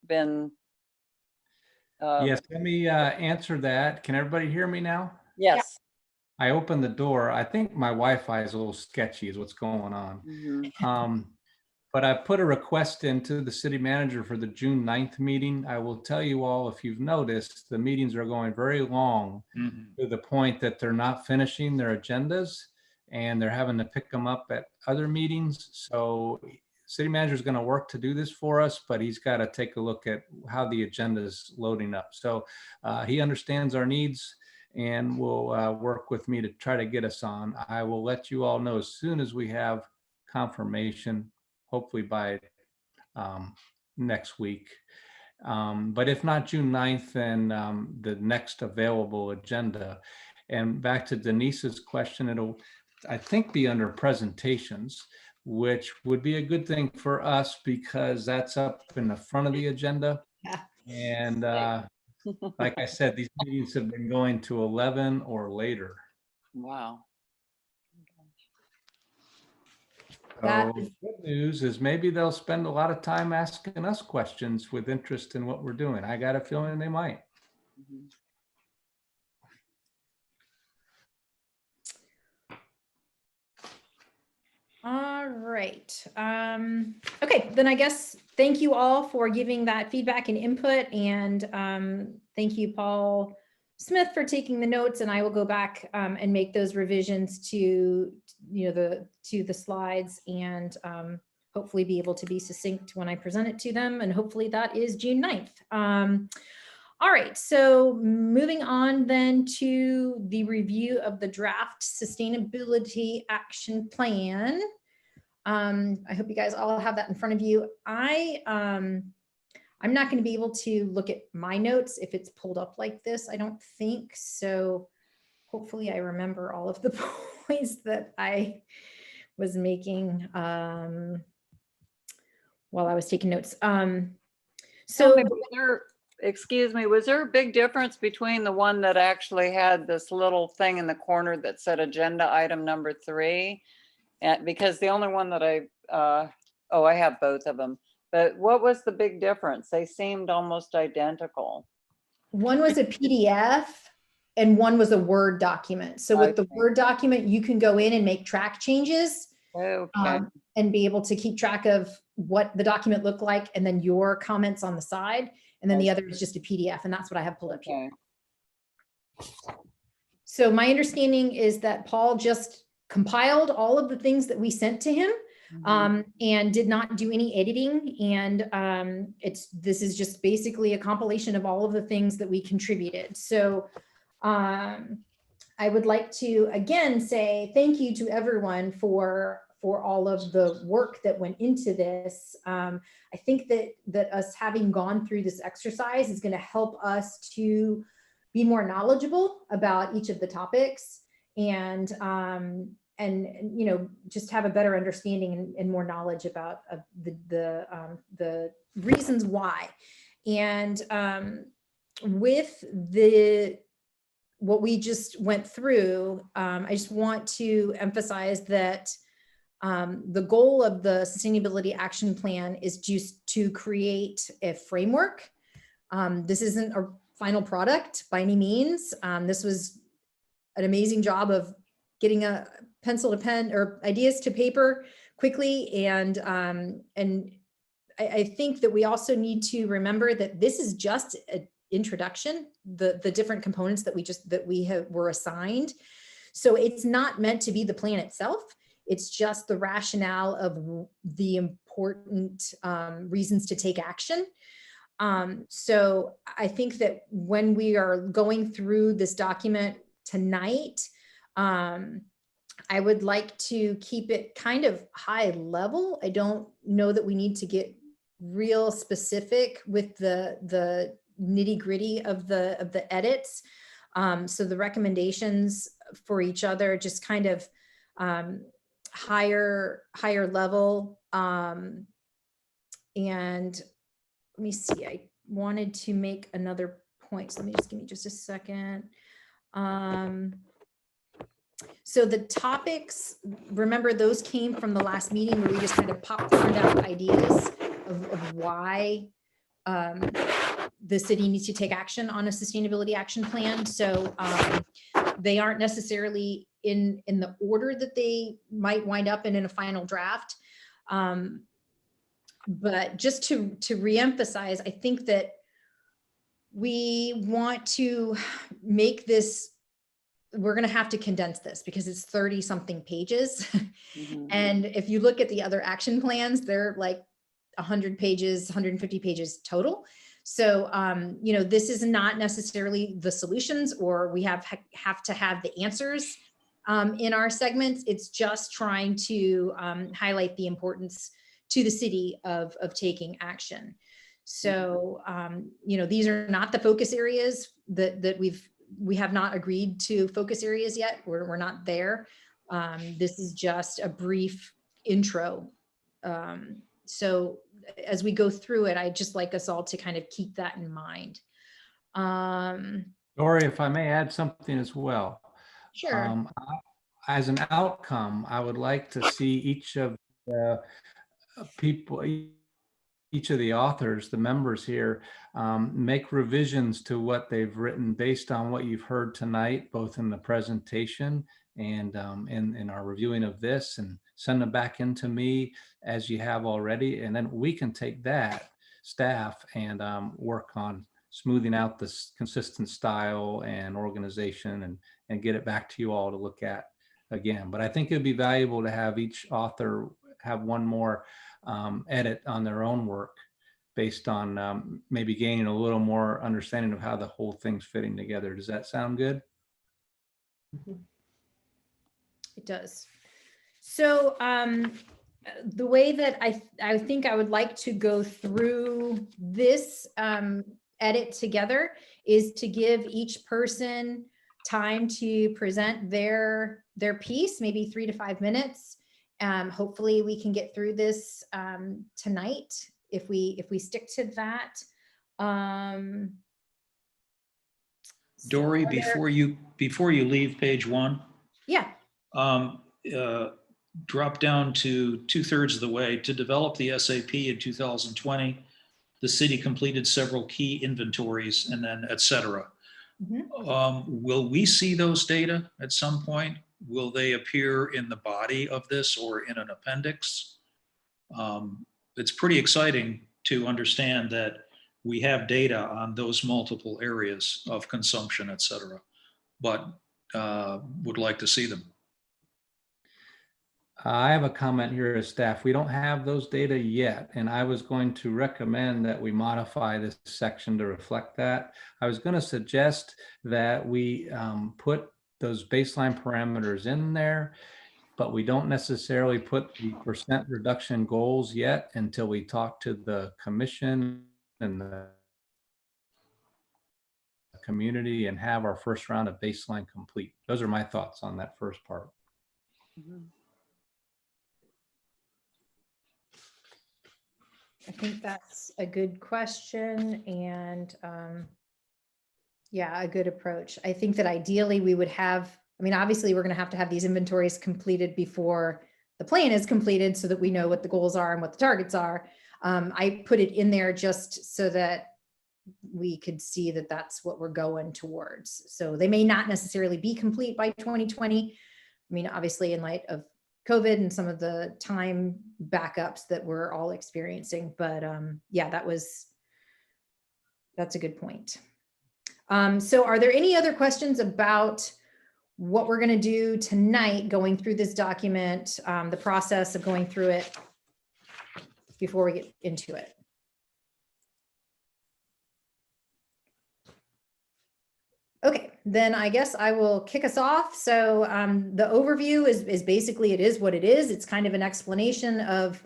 been? Yes, let me answer that. Can everybody hear me now? Yes. I opened the door. I think my Wi-Fi is a little sketchy is what's going on. Mhm. But I put a request into the city manager for the June 9th meeting. I will tell you all, if you've noticed, the meetings are going very long to the point that they're not finishing their agendas and they're having to pick them up at other meetings. So city manager is going to work to do this for us, but he's got to take a look at how the agenda is loading up. So he understands our needs and will work with me to try to get us on. I will let you all know as soon as we have confirmation, hopefully by next week. But if not June 9th, then the next available agenda. And back to Denise's question, it'll, I think, be under presentations. which would be a good thing for us because that's up in the front of the agenda. Yeah. And like I said, these meetings have been going to 11 or later. Wow. That So good news is maybe they'll spend a lot of time asking us questions with interest in what we're doing. I got a feeling they might. Mhm. All right. Okay, then I guess thank you all for giving that feedback and input, and thank you, Paul Smith, for taking the notes. And I will go back and make those revisions to the slides, and hopefully be able to be succinct when I present it to them. And hopefully that is June 9th. All right, so moving on then to the review of the draft sustainability action plan. I hope you guys all have that in front of you. I'm not going to be able to look at my notes if it's pulled up like this, I don't think. So hopefully I remember all of the points that I was making while I was taking notes. Tell me, excuse me, was there a big difference between the one that actually had this little thing in the corner that said agenda item number 3? And because the only one that I have both of them, but what was the big difference? They seemed almost identical. One was a PDF and one was a Word document. So with the Word document, you can go in and make track changes. Okay. And be able to keep track of what the document looked like, and then your comments on the side. And then the other is just a PDF, and that's what I have pulled up here. So my understanding is that Paul just compiled all of the things that we sent to him, and did not do any editing. And this is just basically a compilation of all of the things that we contributed. So I would like to again say thank you to everyone for all of the work that went into this. I think that us having gone through this exercise is going to help us to be more knowledgeable about each of the topics, and just have a better understanding and more knowledge about the reasons why. And with what we just went through, I just want to emphasize that the goal of the Sustainability Action Plan is just to create a framework. This isn't a final product by any means. This was an amazing job of getting a pencil to pen or ideas to paper quickly. And I think that we also need to remember that this is just an introduction, the different components that we were assigned. So it's not meant to be the plan itself. It's just the rationale of the important reasons to take action. So I think that when we are going through this document tonight, I would like to keep it kind of high level. I don't know that we need to get real specific with the nitty gritty of the edits. So the recommendations for each other just kind of higher level. And let me see, I wanted to make another point. So give me just a second. So the topics, remember those came from the last meeting where we just kind of popcorned out ideas of why the city needs to take action on a sustainability action plan. So they aren't necessarily in the order that they might wind up in a final draft. But just to reemphasize, I think that we want to make this, we're going to have to condense this because it's 30 something pages. And if you look at the other action plans, they're like 100 pages, 150 pages total. So, this is not necessarily the solutions, or we have to have the answers in our segments. It's just trying to highlight the importance to the city of taking action. So, these are not the focus areas that we have not agreed to focus areas yet. We're not there. This is just a brief intro. So as we go through it, I'd just like us all to kind of keep that in mind. Dory, if I may add something as well. Sure. As an outcome, I would like to see each of the people, each of the authors, the members here, make revisions to what they've written based on what you've heard tonight, both in the presentation and in our reviewing of this, and send them back into me as you have already. And then we can take that, staff, and work on smoothing out this consistent style and organization, and get it back to you all to look at again. But I think it'd be valuable to have each author have one more edit on their own work based on maybe gaining a little more understanding of how the whole thing's fitting together. Does that sound good? It does. So the way that I think I would like to go through this edit together is to give each person time to present their piece, maybe 3 to 5 minutes. Hopefully we can get through this tonight if we stick to that. Dory, So before you leave page 1, yeah. Drop down to 2/3 of the way. To develop the SAP in 2020, the city completed several key inventories, and then et cetera. Will we see those data at some point? Will they appear in the body of this or in an appendix? It's pretty exciting to understand that we have data on those multiple areas of consumption, et cetera, but would like to see them. I have a comment here as staff. We don't have those data yet, and I was going to recommend that we modify this section to reflect that. I was going to suggest that we put those baseline parameters in there, but we don't necessarily put the % reduction goals yet until we talk to the commission and the community and have our first round of baseline complete. Those are my thoughts on that first part. I think that's a good question, and yeah, a good approach. I think that ideally we would have, I mean, obviously we're going to have these inventories completed before the plan is completed so that we know what the goals are and what the targets are. I put it in there just so that we could see that that's what we're going towards. So they may not necessarily be complete by 2020. I mean, obviously in light of COVID and some of the time backups that we're all experiencing, but yeah, that's a good point. So are there any other questions about what we're going to do tonight, going through this document, the process of going through it before we get into it? Okay, then I guess I will kick us off. So the overview is basically, it is what it is. It's kind of an explanation of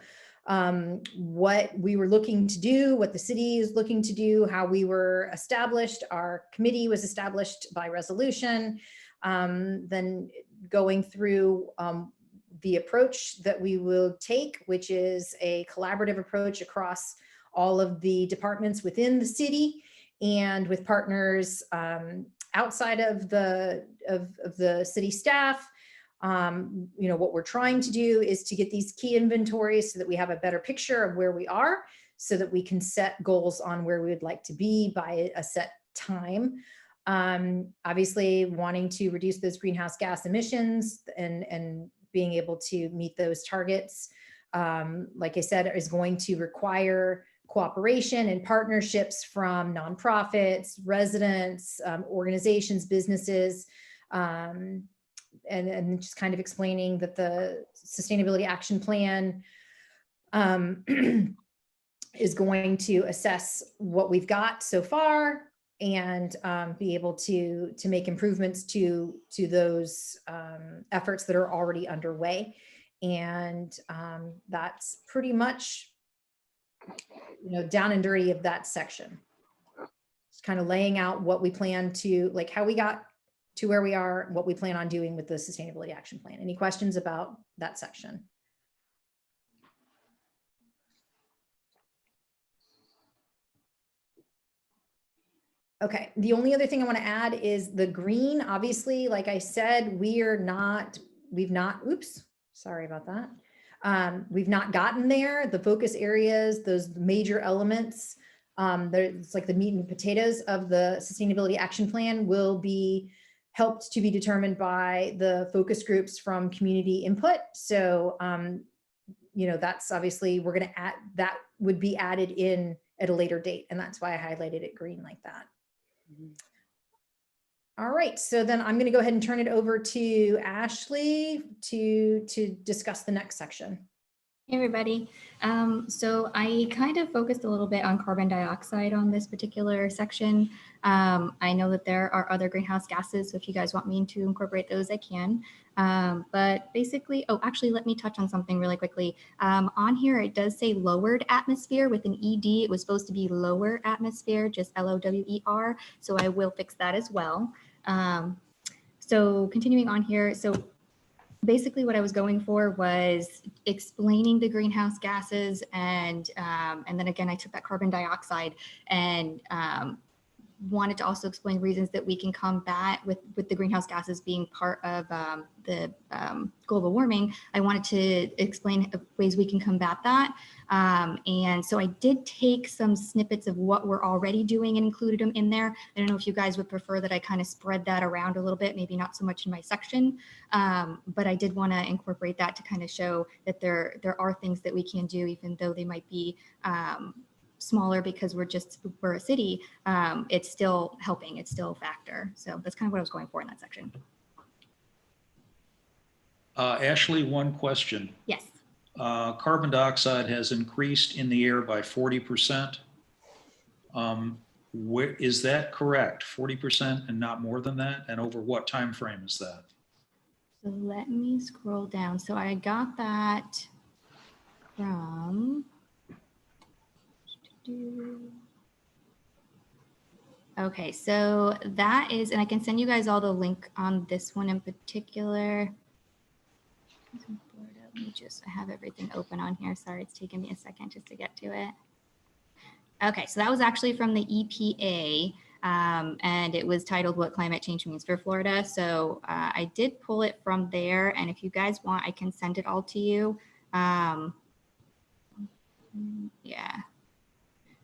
what we were looking to do, what the city is looking to do, how we were established. Our committee was established by resolution. Then going through the approach that we will take, which is a collaborative approach across all of the departments within the city and with partners outside of the city staff. You know, what we're trying to do is to get these key inventories so that we have a better picture of where we are, so that we can set goals on where we would like to be by a set time. Obviously wanting to reduce those greenhouse gas emissions and being able to meet those targets, like I said, is going to require cooperation and partnerships from nonprofits, residents, organizations, businesses, and just kind of explaining that the Sustainability Action Plan is going to assess what we've got so far and be able to make improvements to those efforts that are already underway. And that's pretty much, you know, down and dirty of that section. It's kind of laying out what we plan to, like how we got to where we are, what we plan on doing with the Sustainability Action Plan. Any questions about that section? Okay, the only other thing I want to add is the green, obviously, like I said, oops, sorry about that. We've not gotten there. The focus areas, those major elements, it's like the meat and potatoes of the sustainability action plan will be helped to be determined by the focus groups from community input. So, that's obviously we're going to add, that would be added in at a later date. And that's why I highlighted it green like that. All right, so then I'm going to go ahead and turn it over to Ashley to discuss the next section. Hey everybody. So I kind of focused a little bit on carbon dioxide on this particular section. I know that there are other greenhouse gases, so if you guys want me to incorporate those, I can. But basically, actually, let me touch on something really quickly. On here, it does say lowered atmosphere with an ED. It was supposed to be lower atmosphere, just LOWER. So I will fix that as well. So continuing on here, so basically what I was going for was explaining the greenhouse gases and then again, I took that carbon dioxide and wanted to also explain reasons that we can combat with the greenhouse gases being part of the global warming. I wanted to explain ways we can combat that. And so I did take some snippets of what we're already doing and included them in there. I don't know if you guys would prefer that I kind of spread that around a little bit, maybe not so much in my section, but I did want to incorporate that to kind of show that there are things that we can do, even though they might be smaller because we're a city. It's still helping, it's still a factor. So that's kind of what I was going for in that section. Ashley, one question. Yes. Carbon dioxide has increased in the air by 40%. Is that correct? 40% and not more than that? And over what time frame is that? So let me scroll down. So I got that from, okay, so that is, and I can send you guys all the link on this one in particular. Let me I have everything open on here. Sorry, it's taking me a second just to get to it. Okay, so that was actually from the EPA, and it was titled What Climate Change Means for Florida. So I did pull it from there, and if you guys want, I can send it all to you. Yeah.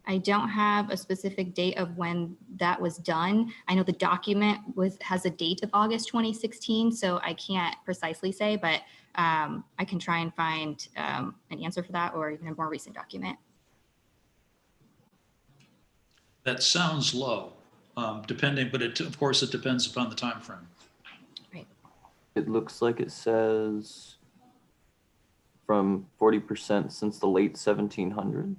I don't have a specific date of when that was done. I know the document has a date of August 2016, so I can't precisely say, but I can try and find an answer for that or even a more recent document. That sounds low, depending, but of course it depends upon the time frame. Right. It looks like it says from 40% since the late 1700s.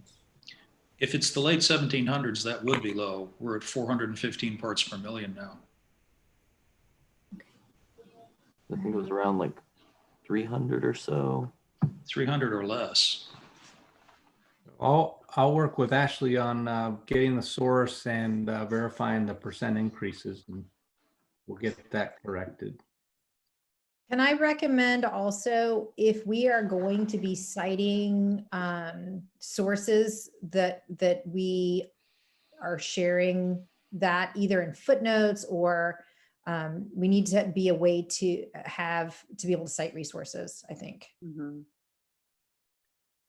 If it's the late 1700s, that would be low. We're at 415 parts per million now. I think it was around like 300 or so. 300 or less. I'll work with Ashley on getting the source and verifying the percent increases, and we'll get that corrected. Can I recommend also, if we are going to be citing sources that we are sharing that either in footnotes or we need to be a way to be able to cite resources, I think. Mm-hmm.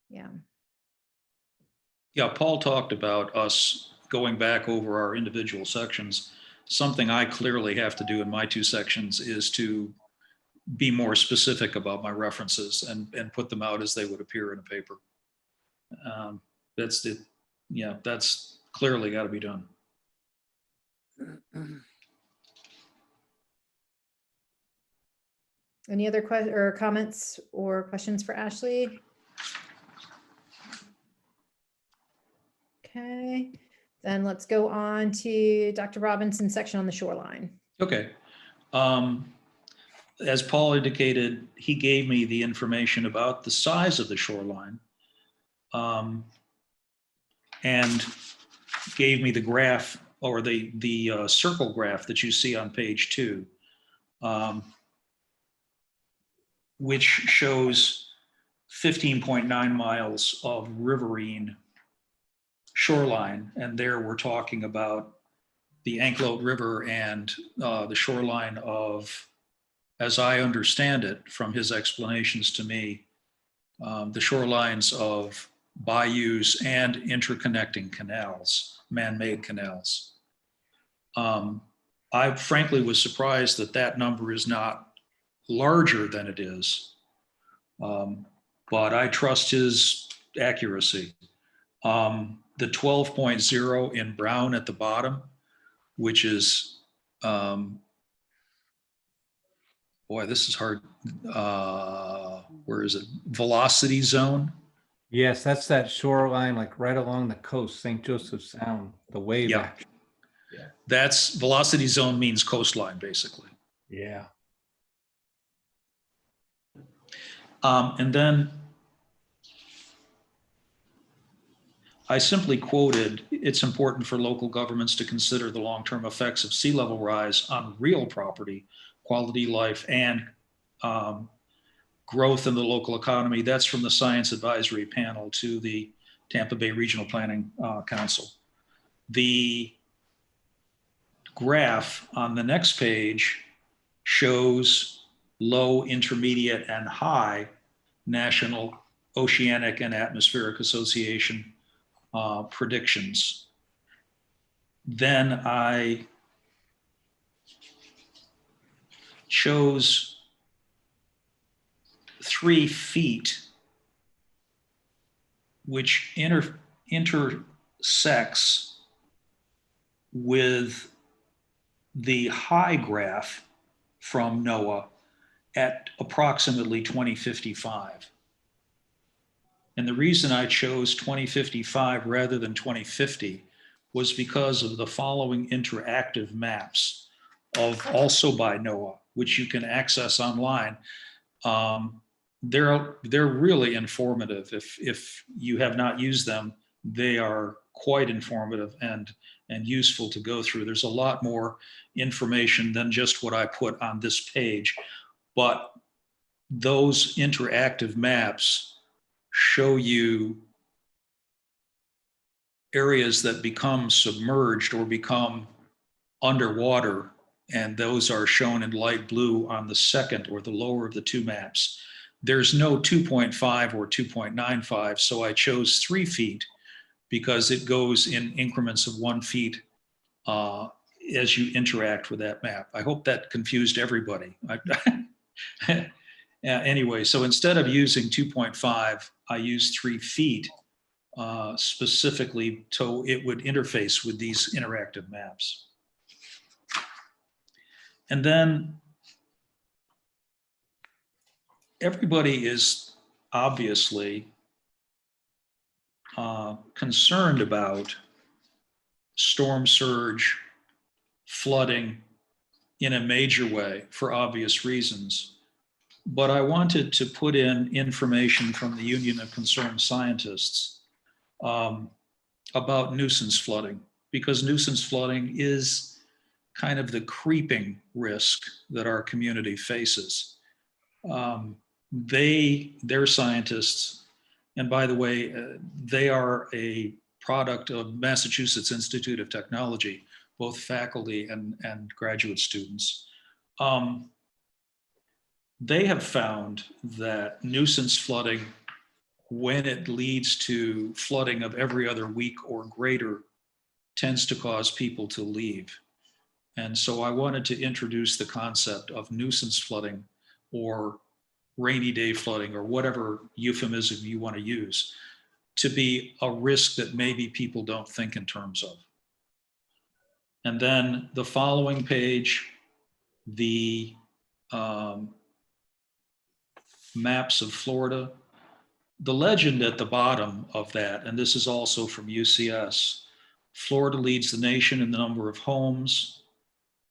Yeah. Yeah, Paul talked about us going back over our individual sections. Something I clearly have to do in my two sections is to be more specific about my references and put them out as they would appear in a paper. That's clearly got to be done. Any other comments or questions for Ashley? Okay, then let's go on to Dr. Robinson's section on the shoreline. Okay. As Paul indicated, he gave me the information about the size of the shoreline and gave me the graph or the circle graph that you see on page 2, which shows 15.9 miles of riverine shoreline. And there we're talking about the Anklote River and the shoreline of, as I understand it from his explanations to me, the shorelines of bayous and interconnecting canals, man-made canals. I frankly was surprised that that number is not larger than it is, but I trust his accuracy. The 12.0 in brown at the bottom, which is, boy, this is hard. Where is it? Velocity zone. Yes, that's that shoreline, like right along the coast, St. Joseph Sound, the wave Yeah. action. Yeah. That's velocity zone means coastline, basically. Yeah. And then I simply quoted, it's important for local governments to consider the long-term effects of sea level rise on real property, quality life, and growth in the local economy. That's from the Science Advisory Panel to the Tampa Bay Regional Planning Council. The graph on the next page shows low, intermediate, and high National Oceanic and Atmospheric Association predictions. Then I chose 3 feet, which intersects with the high graph from NOAA at approximately 2055. And the reason I chose 2055 rather than 2050 was because of the following interactive maps of also by NOAA, which you can access online. They're really informative. If you have not used them, they are quite informative and useful to go through. There's a lot more information than just what I put on this page, but those interactive maps show you areas that become submerged or become underwater, and those are shown in light blue on the second or the lower of the 2 maps. There's no 2.5 or 2.95, so I chose 3 feet because it goes in increments of 1 feet as you interact with that map. I hope that confused everybody. Anyway, so instead of using 2.5, I used 3 feet specifically so it would interface with these interactive maps. And then everybody is obviously concerned about storm surge, flooding in a major way for obvious reasons. But I wanted to put in information from the Union of Concerned Scientists about nuisance flooding, because nuisance flooding is kind of the creeping risk that our community faces. They're scientists, and by the way, they are a product of Massachusetts Institute of Technology, both faculty and graduate students. They have found that nuisance flooding, when it leads to flooding of every other week or greater, tends to cause people to leave. And so I wanted to introduce the concept of nuisance flooding or rainy day flooding or whatever euphemism you want to use to be a risk that maybe people don't think in terms of. And then the following page, the maps of Florida. The legend at the bottom of that, and this is also from UCS, Florida leads the nation in the number of homes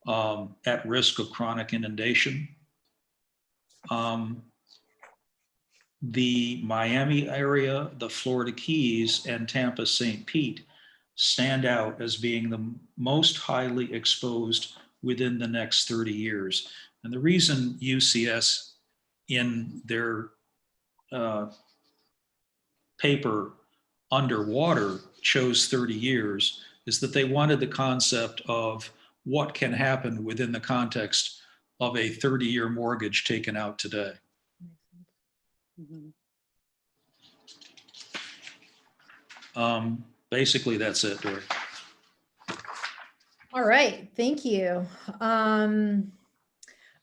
at risk of chronic inundation. The Miami area, the Florida Keys, and Tampa St. Pete stand out as being the most highly exposed within the next 30 years. And the reason UCS in their paper Underwater chose 30 years is that they wanted the concept of what can happen within the context of a 30-year mortgage taken out today. Mhm. Basically, that's it, Dory. All right, thank you.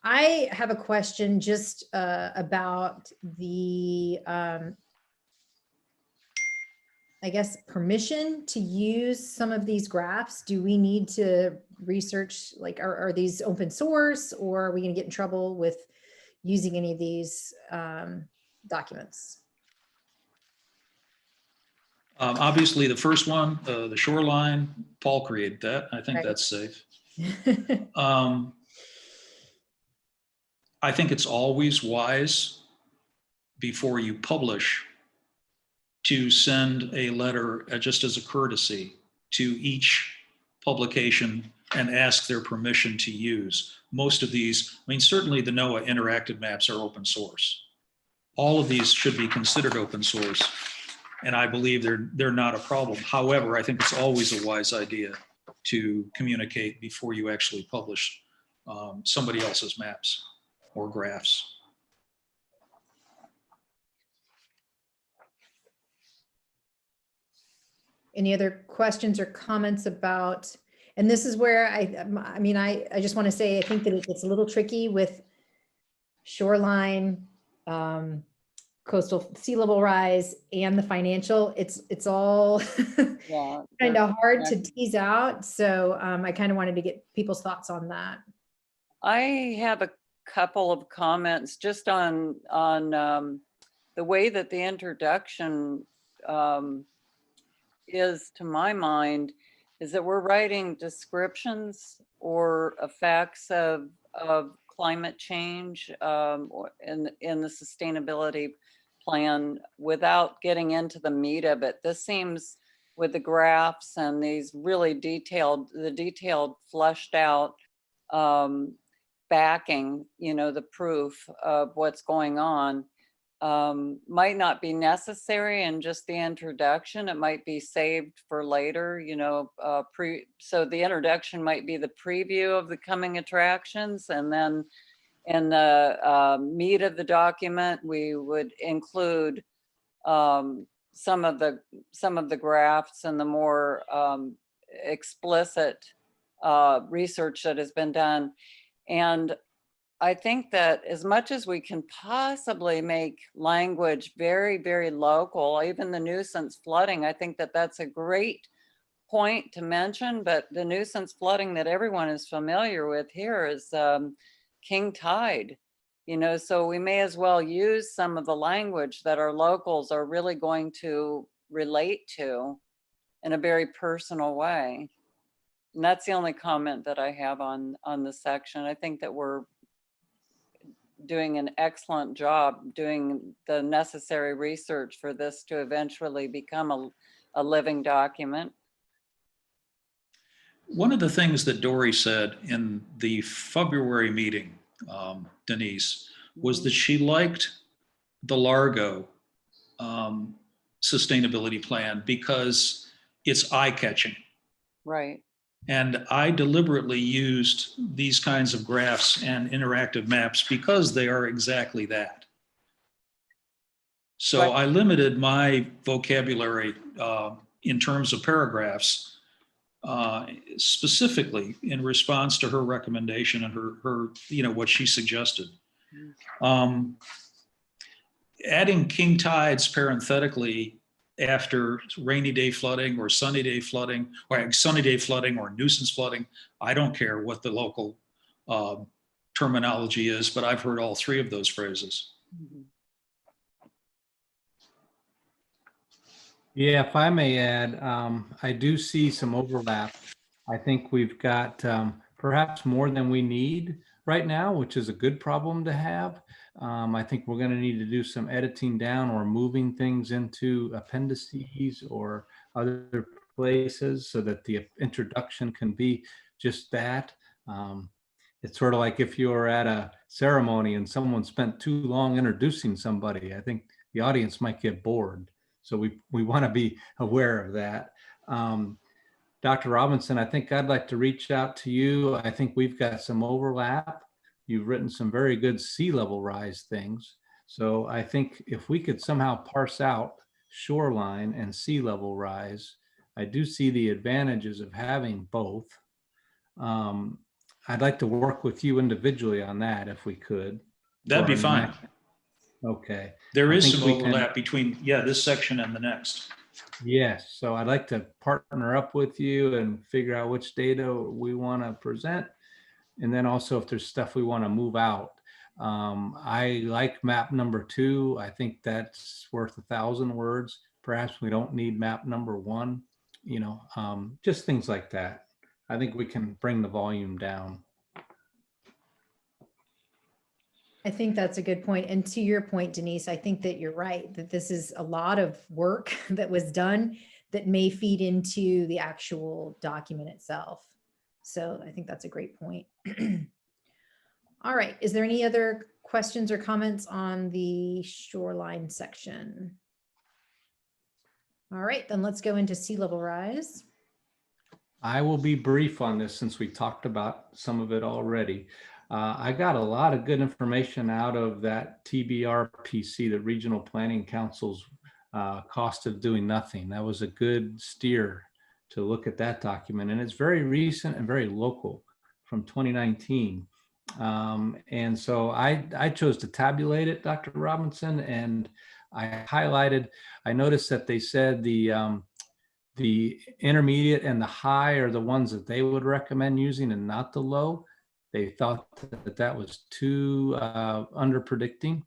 I have a question just about the, I guess, permission to use some of these graphs. Do we need to research, like, are these open source, or are we going to get in trouble with using any of these documents? Obviously, the first one, the Shoreline, Paul created that. I think Right. that's safe. I think it's always wise before you publish to send a letter just as a courtesy to each publication and ask their permission to use. Most of these, I mean, certainly the NOAA interactive maps are open source. All of these should be considered open source, and I believe they're not a problem. However, I think it's always a wise idea to communicate before you actually publish somebody else's maps or graphs. Any other questions or comments about, and this is where I mean, I just want to say, I think that it's a little tricky with shoreline, coastal sea level rise, and the financial. It's all Yeah. kind of hard to connected. tease out. So I kind of wanted to get people's thoughts on that. I have a couple of comments just on the way that the introduction is, to my mind, is that we're writing descriptions or effects of climate change in the sustainability plan without getting into the meat of it. This seems, with the graphs and these really detailed fleshed out backing, the proof of what's going on, might not be necessary in just the introduction. It might be saved for later, so the introduction might be the preview of the coming attractions, and then in the meat of the document, we would include some of the graphs and the more explicit research that has been done. And I think that as much as we can possibly make language very, very local, even the nuisance flooding, I think that that's a great point to mention. But the nuisance flooding that everyone is familiar with here is king tide, so we may as well use some of the language that our locals are really going to relate to in a very personal way. And that's the only comment that I have on the section. I think that we're doing an excellent job doing the necessary research for this to eventually become a living document. One of the things that Dory said in the February meeting, Denise, was that she liked the Largo sustainability plan because it's eye-catching. Right. And I deliberately used these kinds of graphs and interactive maps because they are exactly that. So Right. I limited my vocabulary in terms of paragraphs, specifically in response to her recommendation and her what she suggested. Adding king tides parenthetically after rainy day flooding or sunny day flooding or nuisance flooding, I don't care what the local terminology is, but I've heard all three of those phrases. Mm-hmm. Yeah, if I may add, I do see some overlap. I think we've got perhaps more than we need right now, which is a good problem to have. I think we're going to need to do some editing down or moving things into appendices or other places so that the introduction can be just that. It's sort of like if you were at a ceremony and someone spent too long introducing somebody, I think the audience might get bored. So we want to be aware of that. Dr. Robinson, I think I'd like to reach out to you. I think we've got some overlap. You've written some very good sea level rise things. So I think if we could somehow parse out shoreline and sea level rise, I do see the advantages of having both. I'd like to work with you individually on that if we could. That'd be fine. Okay. There I is think some we can- overlap between, yeah, this section and the next. Yes, so I'd like to partner up with you and figure out which data we want to present. And then also if there's stuff we want to move out. I like map number 2. I think that's worth 1,000 words. Perhaps we don't need map number 1, you know, just things like that. I think we can bring the volume down. I think that's a good point. And to your point, Denise, I think that you're right, that this is a lot of work that was done that may feed into the actual document itself. So I think that's a great point. All right. Is there any other questions or comments on the shoreline section? All right, then let's go into sea level rise. I will be brief on this since we talked about some of it already. I got a lot of good information out of that TBRPC, the Regional Planning Council's cost of doing nothing. That was a good steer to look at that document. And it's very recent and very local from 2019. And so I chose to tabulate it, Dr. Robinson, and I highlighted, I noticed that they said the intermediate and the high are the ones that they would recommend using and not the low. They thought that that was too under predicting.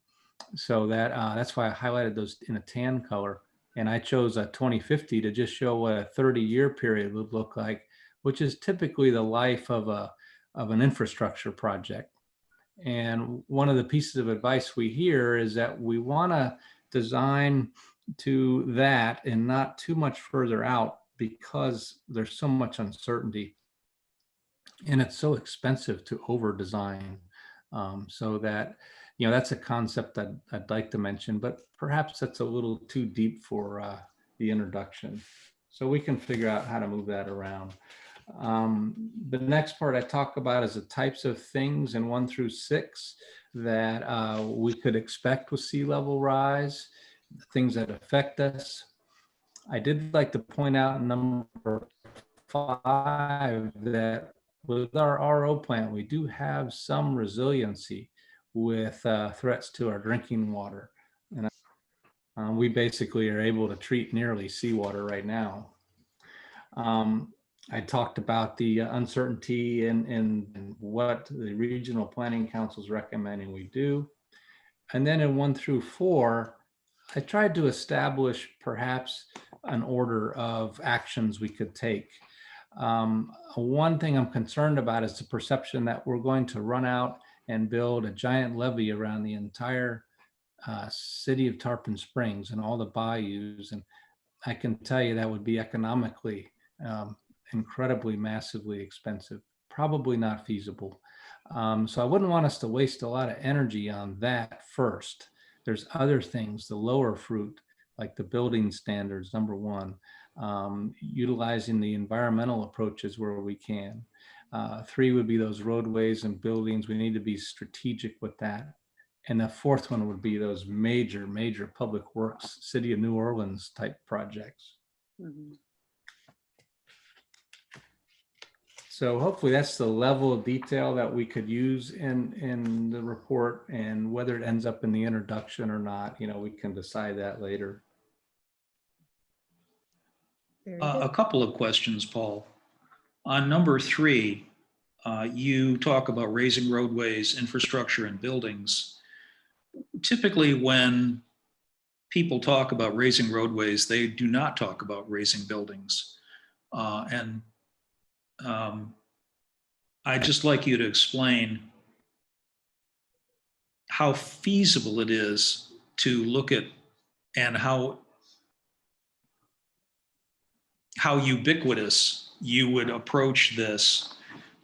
So that's why I highlighted those in a tan color. And I chose a 2050 to just show what a 30-year period would look like, which is typically the life of an infrastructure project. And one of the pieces of advice we hear is that we want to design to that and not too much further out because there's so much uncertainty and it's so expensive to over design. So that, you know, that's a concept that I'd like to mention, but perhaps that's a little too deep for the introduction. So we can figure out how to move that around. The next part I talk about is the types of things in 1 through 6 that we could expect with sea level rise, things that affect us. I did like to point out number 5 that with our RO plant, we do have some resiliency with threats to our drinking water. And we basically are able to treat nearly seawater right now. I talked about the uncertainty in what the Regional Planning Council is recommending we do. And then in 1 through 4, I tried to establish perhaps an order of actions we could take. One thing I'm concerned about is the perception that we're going to run out and build a giant levee around the entire city of Tarpon Springs and all the bayous. And I can tell you that would be economically incredibly, massively expensive, probably not feasible. So I wouldn't want us to waste a lot of energy on that first. There's other things, the lower fruit, like the building standards, number 1, utilizing the environmental approaches where we can. 3 would be those roadways and buildings. We need to be strategic with that. And the 4th one would be those major, major public works, City of New Orleans type projects. Mhm. So hopefully that's the level of detail that we could use in the report, and whether it ends up in the introduction or not, you know, we can decide that later. Very A good. couple of questions, Paul. On number 3, you talk about raising roadways, infrastructure, and buildings. Typically, when people talk about raising roadways, they do not talk about raising buildings. I'd just like you to explain how feasible it is to look at and how ubiquitous you would approach this.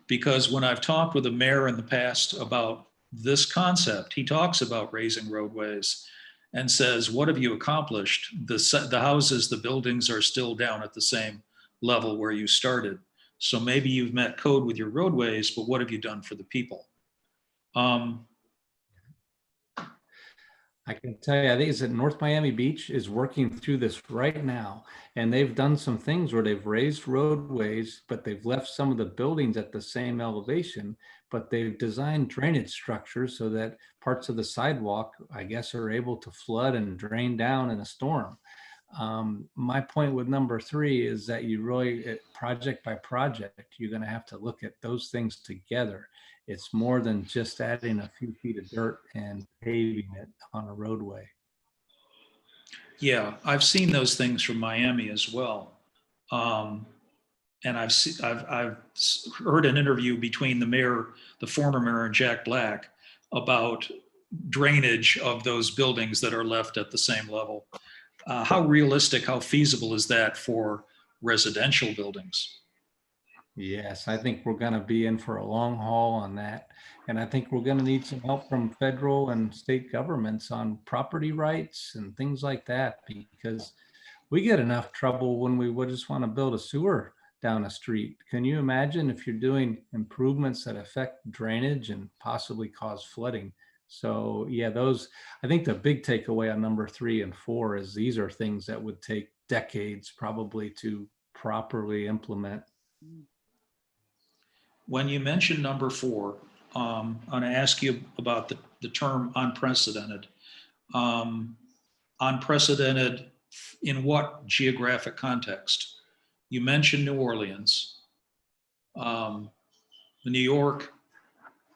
Because when I've talked with a mayor in the past about this concept, he talks about raising roadways and says, what have you accomplished? The houses, the buildings are still down at the same level where you started. So maybe you've met code with your roadways, but what have you done for the people? I can tell you, I think it's at North Miami Beach is working through this right now. And they've done some things where they've raised roadways, but they've left some of the buildings at the same elevation, but they've designed drainage structures so that parts of the sidewalk, I guess, are able to flood and drain down in a storm. My point with number 3 is that you really, project by project, you're going to have to look at those things together. It's more than just adding a few feet of dirt and paving it on a roadway. Yeah, I've seen those things from Miami as well. And I've heard an interview between the former mayor and Jack Black about drainage of those buildings that are left at the same level. How realistic, how feasible is that for residential buildings? Yes, I think we're going to be in for a long haul on that. And I think we're going to need some help from federal and state governments on property rights and things like that, because we get enough trouble when we would just want to build a sewer down a street. Can you imagine if you're doing improvements that affect drainage and possibly cause flooding? So yeah, I think the big takeaway on number 3 and 4 is these are things that would take decades probably to properly implement. When you mention number 4, I'm going to ask you about the term unprecedented. Unprecedented in what geographic context? You mentioned New Orleans. New York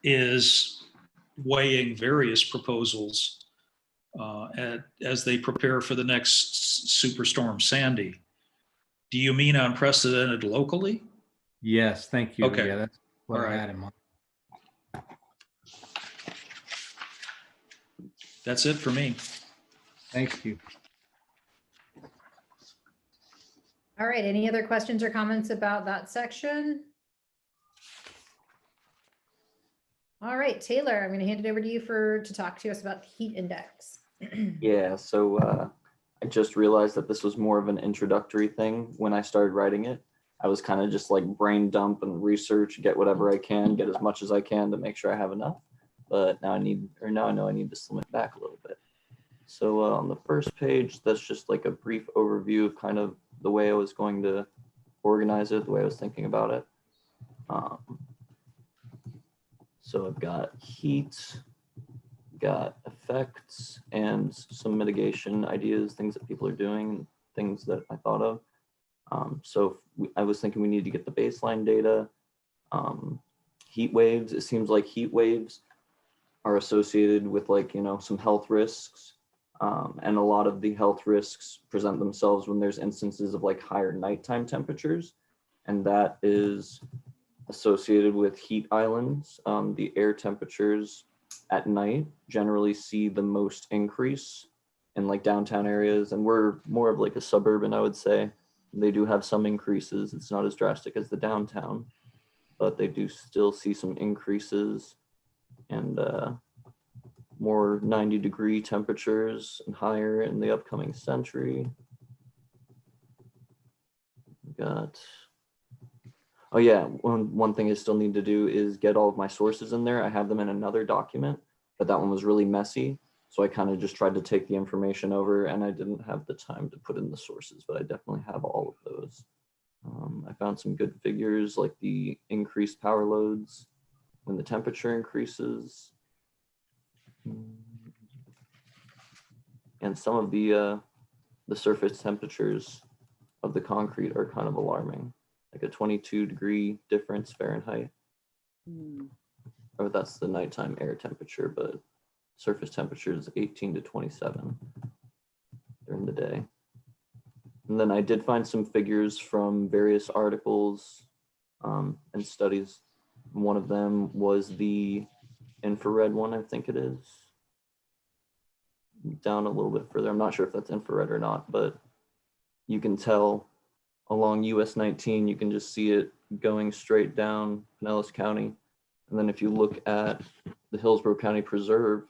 is weighing various proposals as they prepare for the next superstorm Sandy. Do you mean unprecedented locally? Yes, thank you. Okay. Yeah, that's what All I right. had in mind. That's it for me. Thank you. All right, any other questions or comments about that section? All right, Taylor, I'm going to hand it over to you to talk to us about the heat index. Yeah, so I just realized that this was more of an introductory thing when I started writing it. I was kind of just like brain dump and research, get whatever I can, get as much as I can to make sure I have enough. But now I know I need to slim it back a little bit. So on the first page, that's just like a brief overview of kind of the way I was going to organize it, the way I was thinking about it. So I've got heat, got effects, and some mitigation ideas, things that people are doing, things that I thought of. I was thinking we need to get the baseline data. Heat waves, it seems like heat waves are associated with some health risks. And a lot of the health risks present themselves when there's instances of higher nighttime temperatures. And that is associated with heat islands. The air temperatures at night generally see the most increase in downtown areas. And we're more of a suburban, I would say. They do have some increases. It's not as drastic as the downtown, but they do still see some increases and more 90-degree temperatures and higher in the upcoming century. Oh yeah, one thing I still need to do is get all of my sources in there. I have them in another document, but that one was really messy. So I kind of just tried to take the information over and I didn't have the time to put in the sources, but I definitely have all of those. I found some good figures like the increased power loads when the temperature increases. And some of the surface temperatures of the concrete are kind of alarming, like a 22-degree difference Fahrenheit. Or that's the nighttime air temperature, but surface temperature is 18 to 27 during the day. And then I did find some figures from various articles and studies. One of them was the infrared one, I think it is. Down a little bit further. I'm not sure if that's infrared or not, but you can tell along US 19, you can just see it going straight down Pinellas County. And then if you look at the Hillsborough County Preserve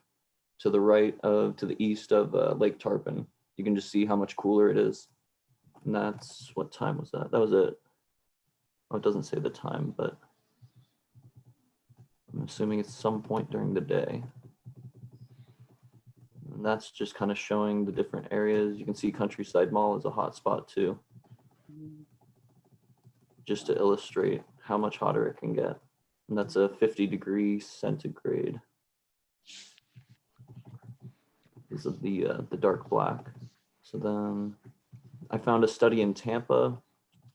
to the right to the east of Lake Tarpon, you can just see how much cooler it is. And that's, what time was that? That was it. Oh, it doesn't say the time, but I'm assuming it's some point during the day. And that's just kind of showing the different areas. You can see Countryside Mall is a hot spot too, just to illustrate how much hotter it can get. And that's a 50 °C. This is the dark black. So then I found a study in Tampa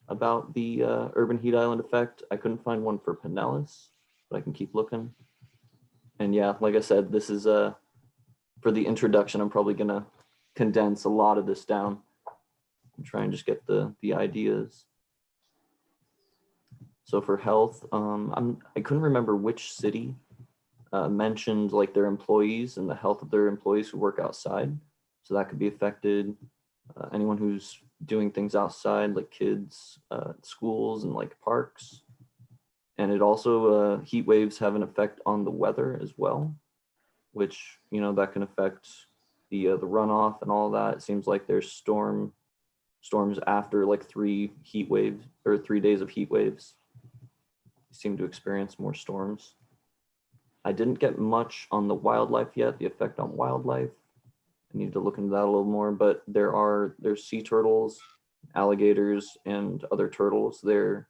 about the urban heat island effect. I couldn't find one for Pinellas, but I can keep looking. And yeah, like I said, this is for the introduction. I'm probably gonna condense a lot of this down and try and just get the ideas. So for health, I couldn't remember which city mentioned like their employees and the health of their employees who work outside. So that could be affected. Anyone who's doing things outside, like kids, schools, and like parks. And it also, heat waves have an effect on the weather as well, which, you know, that can affect the runoff and all that. It seems like there's storms after like 3 heat waves or 3 days of heat waves. You seem to experience more storms. I didn't get much on the wildlife yet, the effect on wildlife. I need to look into that a little more, but there's sea turtles, alligators, and other turtles. Their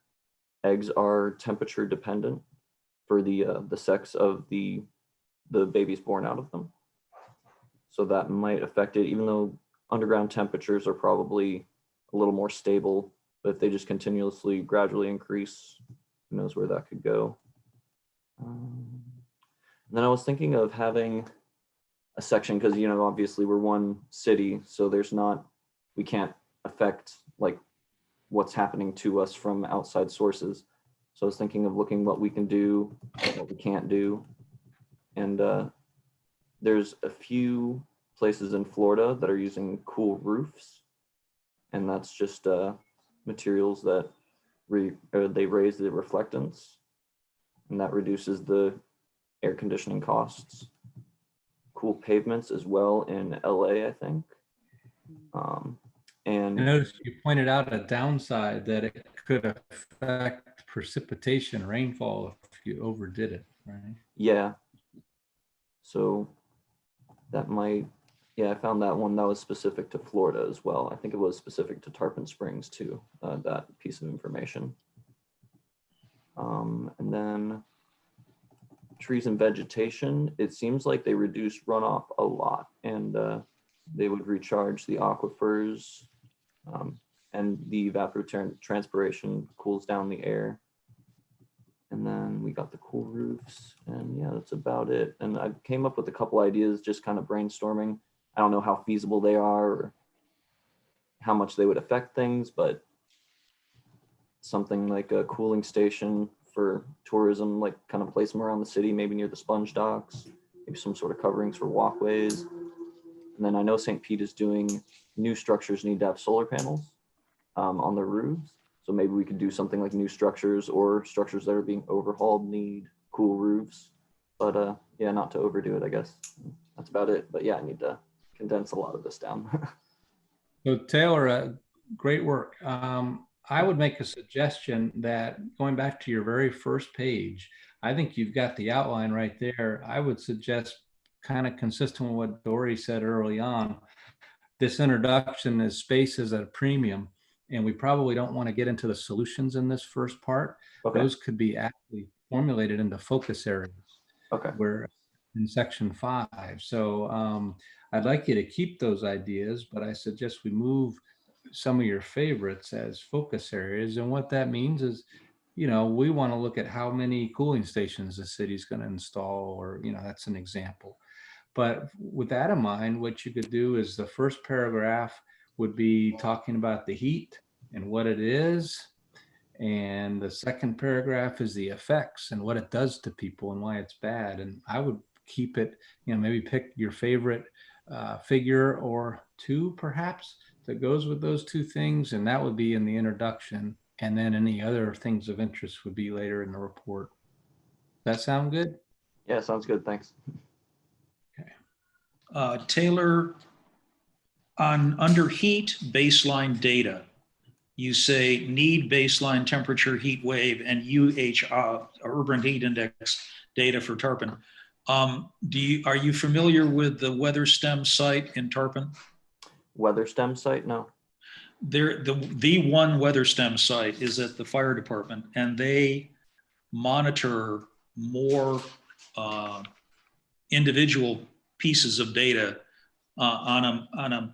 eggs are temperature dependent for the sex of the babies born out of them. So that might affect it, even though underground temperatures are probably a little more stable, but if they just continuously gradually increase, who knows where that could go. And then I was thinking of having a section, because, you know, obviously we're one city, so we can't affect like what's happening to us from outside sources. So I was thinking of looking what we can do, what we can't do. And there's a few places in Florida that are using cool roofs. And that's just materials that they raise the reflectance, and that reduces the air conditioning costs. Cool pavements as well in LA, I think. And I noticed you pointed out a downside that it could affect precipitation, rainfall if you overdid it, right? yeah, so that might, yeah, I found that one that was specific to Florida as well. I think it was specific to Tarpon Springs too, that piece of information. And then trees and vegetation, it seems like they reduce runoff a lot, and they would recharge the aquifers, and the evapotranspiration cools down the air. And then we got the cool roofs, and yeah, that's about it. And I came up with a couple ideas, just kind of brainstorming. I don't know how feasible they are or how much they would affect things, but something like a cooling station for tourism, like kind of place them around the city, maybe near the sponge docks, maybe some sort of coverings for walkways. And then I know St. Pete is doing new structures need to have solar panels on the roofs. So maybe we could do something like new structures, or structures that are being overhauled need cool roofs. But yeah, not to overdo it, I guess. That's about it. But yeah, I need to condense a lot of this down. So Taylor, great work. I would make a suggestion that, going back to your very first page, I think you've got the outline right there. I would suggest, kind of consistent with what Dory said early on, this introduction is space is at a premium, and we probably don't want to get into the solutions in this first part. Okay. Those could be actually formulated into focus areas. Okay. Where in section 5. So I'd like you to keep those ideas, but I suggest we move some of your favorites as focus areas. And what that means is, you know, we want to look at how many cooling stations the city's going to install, or, you know, that's an example. But with that in mind, what you could do is the first paragraph would be talking about the heat and what it is. And the second paragraph is the effects and what it does to people and why it's bad. And I would keep it, you know, maybe pick your favorite figure or two perhaps that goes with those two things. And that would be in the introduction. And then any other things of interest would be later in the report. Does that sound good? Yeah, sounds good. Thanks. Taylor, under heat baseline data, you say need baseline temperature, heat wave, and urban heat index data for Tarpon. Are you familiar with the WeatherStem site in Tarpon? WeatherStem site? No. The one WeatherStem site is at the fire department, and they monitor more individual pieces of data on a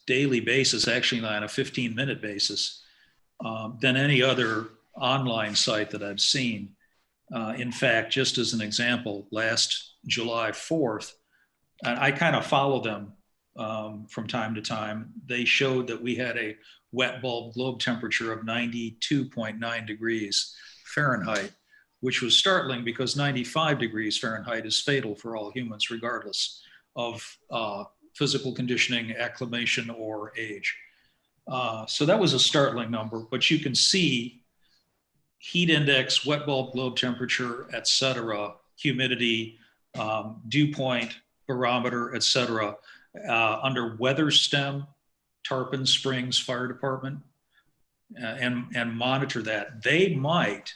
daily basis, actually on a 15-minute basis, than any other online site that I've seen. In fact, just as an example, last July 4th, and I kind of follow them from time to time, they showed that we had a wet bulb globe temperature of 92.9 degrees Fahrenheit, which was startling because 95 degrees Fahrenheit is fatal for all humans, regardless of physical conditioning, acclimation, or age. So that was a startling number, but you can see heat index, wet bulb globe temperature, et cetera, humidity, dew point, barometer, et cetera, under WeatherStem, Tarpon Springs Fire Department, and monitor that. They might,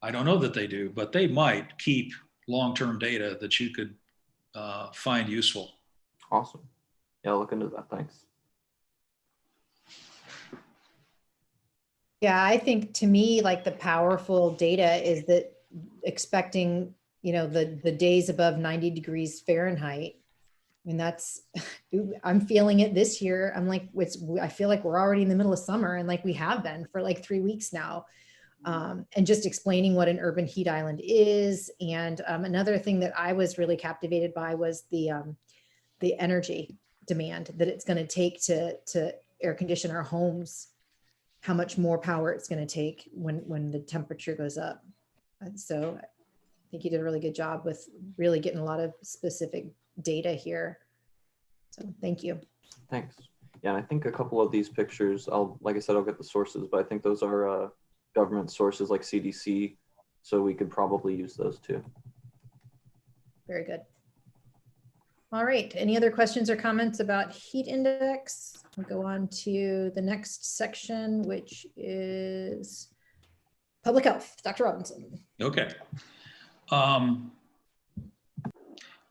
I don't know that they do, but they might keep long-term data that you could find useful. Awesome. Yeah, I'll look into that. Thanks. Yeah, I think to me, like the powerful data is that expecting, the days above 90 degrees Fahrenheit. I mean, I'm feeling it this year. I'm like, I feel like we're already in the middle of summer, and like we have been for like 3 weeks now. And just explaining what an urban heat island is. And another thing that I was really captivated by was the energy demand that it's going to take to air condition our homes, how much more power it's going to take when the temperature goes up. And so I think you did a really good job with really getting a lot of specific data here. So thank you. Thanks. Yeah, I think a couple of these pictures, like I said, I'll get the sources, but I think those are government sources like CDC, so we could probably use those too. Very good. All right, any other questions or comments about heat index? We'll go on to the next section, which is public health. Dr. Robinson. Okay.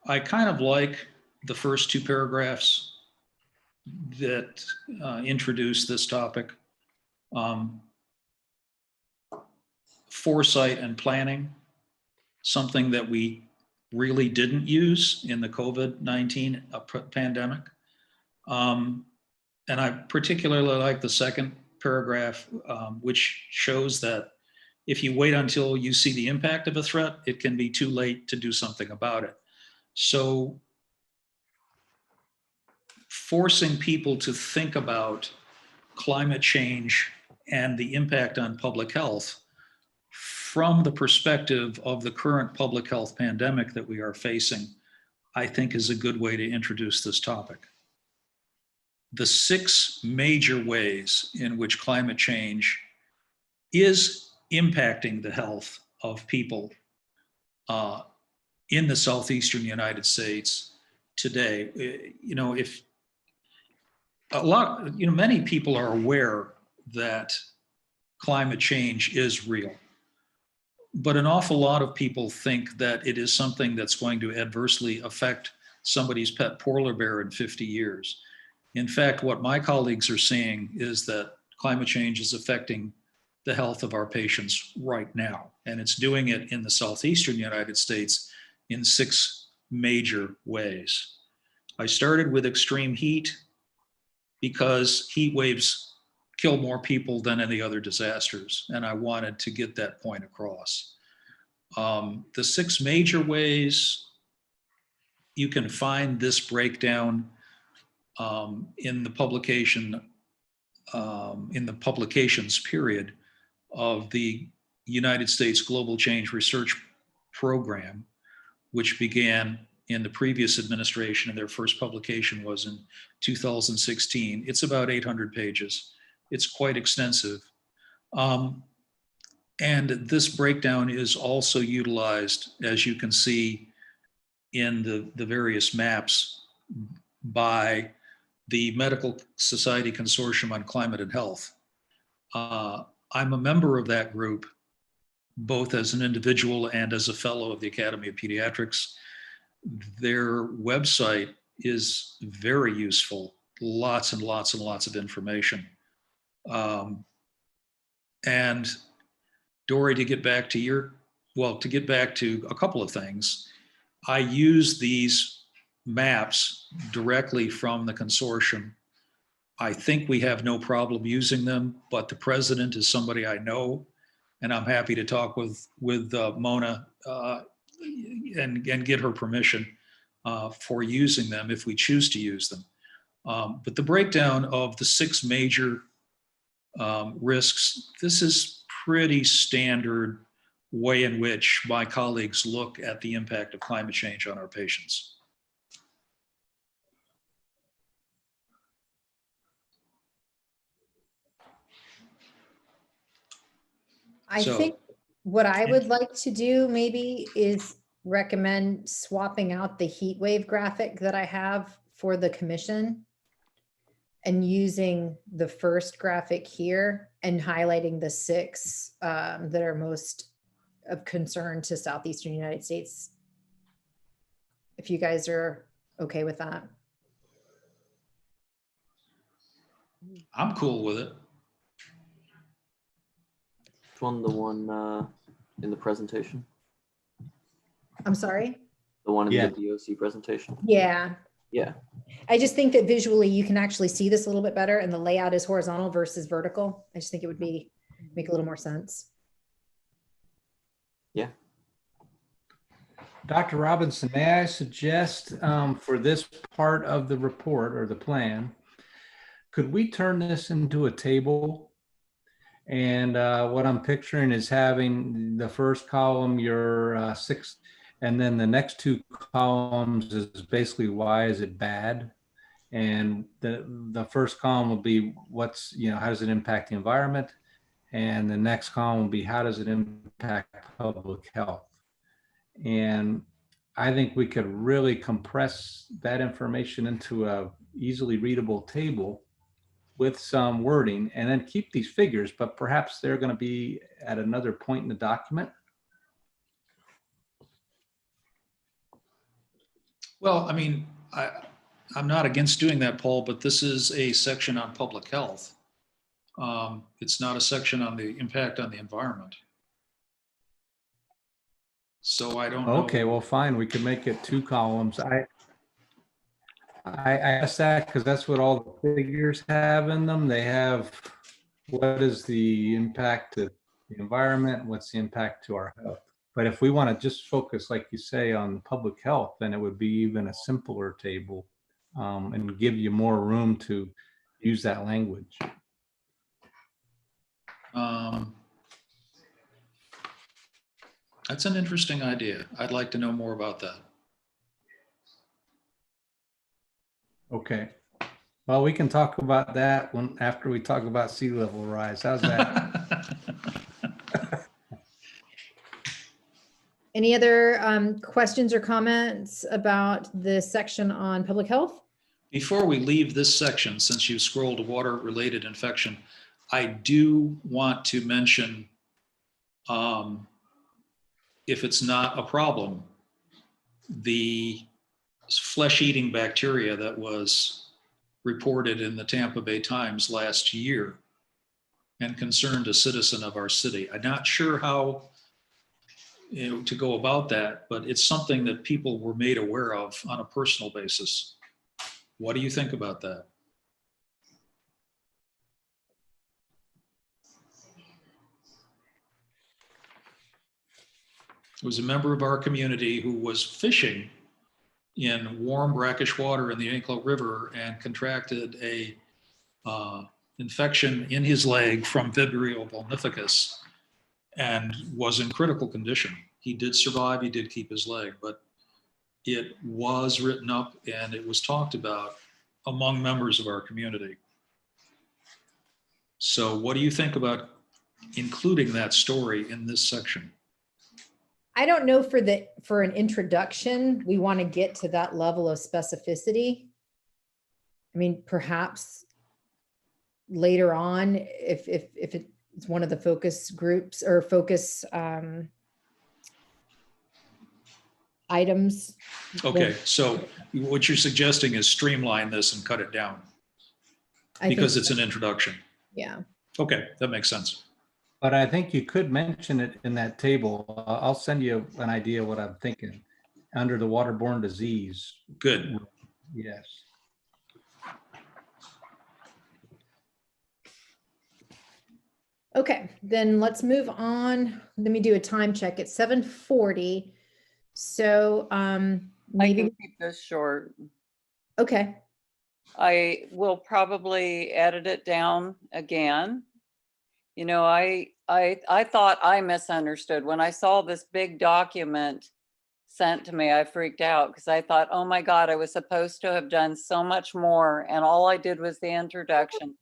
I kind of like the first two paragraphs that introduce this topic. Foresight and planning, something that we really didn't use in the COVID-19 pandemic. And I particularly like the second paragraph, which shows that if you wait until you see the impact of a threat, it can be too late to do something about it. So forcing people to think about climate change and the impact on public health from the perspective of the current public health pandemic that we are facing, I think is a good way to introduce this topic. The 6 major ways in which climate change is impacting the health of people in the southeastern United States today. Many people are aware that climate change is real, but an awful lot of people think that it is something that's going to adversely affect somebody's pet polar bear in 50 years. In fact, what my colleagues are seeing is that climate change is affecting the health of our patients right now, and it's doing it in the southeastern United States in 6 major ways. I started with extreme heat because heat waves kill more people than any other disasters, and I wanted to get that point across. The 6 major ways, you can find this breakdown in the publications period of the United States Global Change Research Program, which began in the previous administration, and their first publication was in 2016. It's about 800 pages. It's quite extensive. And this breakdown is also utilized, as you can see in the various maps, by the Medical Society Consortium on Climate and Health, I'm a member of that group, both as an individual and as a fellow of the Academy of Pediatrics. Their website is very useful, lots and lots and lots of information. And Dory, to get back to a couple of things, I use these maps directly from the consortium. I think we have no problem using them, but the president is somebody I know, and I'm happy to talk with Mona and get her permission for using them if we choose to use them. But the breakdown of the 6 major risks, this is pretty standard way in which my colleagues look at the impact of climate change on our patients. I So- think what I would like to do maybe is recommend swapping out the heat wave graphic that I have for the commission and using the first graphic here and highlighting the 6 that are most of concern to Southeastern United States. If you guys are okay with that. I'm cool with it. Which one? The one in the presentation? I'm sorry? The one in Yeah. the DOC presentation? Yeah. Yeah. I just think that visually you can actually see this a little bit better, and the layout is horizontal versus vertical. I just think it would make a little more sense. Yeah. Dr. Robinson, may I suggest for this part of the report or the plan, could we turn this into a table? And what I'm picturing is having the first column, your 6, and then the next 2 columns is basically why is it bad? And the first column will be what's, how does it impact the environment? And the next column will be how does it impact public health? And I think we could really compress that information into a easily readable table with some wording and then keep these figures, but perhaps they're going to be at another point in the document. Well, I mean, I'm not against doing that, Paul, but this is a section on public health. It's not a section on the impact on the environment. So I don't know. Okay, well, fine. We could make it 2 columns. I asked that because that's what all the figures have in them. They have what is the impact to the environment, what's the impact to our health. But if we want to just focus, like you say, on public health, then it would be even a simpler table and give you more room to use that language. That's an interesting idea. I'd like to know more about that. Okay. Well, we can talk about that after we talk about sea level rise. How's that? Any other questions or comments about the section on public health? Before we leave this section, since you scrolled to water-related infection, I do want to mention, if it's not a problem, the flesh-eating bacteria that was reported in the Tampa Bay Times last year and concerned a citizen of our city. I'm not sure how to go about that, but it's something that people were made aware of on a personal basis. What do you think about that? It was a member of our community who was fishing in warm brackish water in the Anclote River and contracted a infection in his leg from Vibrio vulnificus and was in critical condition. He did survive, he did keep his leg, but it was written up and it was talked about among members of our community. So what do you think about including that story in this section? I don't know for an introduction, we want to get to that level of specificity. I mean, perhaps later on, if it's one of the focus groups or focus items. Okay, so what you're suggesting is streamline this and cut it down I think because so. it's an introduction. Yeah. Okay, that makes sense. But I think you could mention it in that table. I'll send you an idea of what I'm thinking. Under the waterborne disease. Good. Yes. Okay, then let's move on. Let me do a time check. It's 7:40. So I maybe, can keep this short. okay. I will probably edit it down again. You know, I thought I misunderstood. When I saw this big document sent to me, I freaked out because I thought, oh my God, I was supposed to have done so much more. And all I did was the introduction.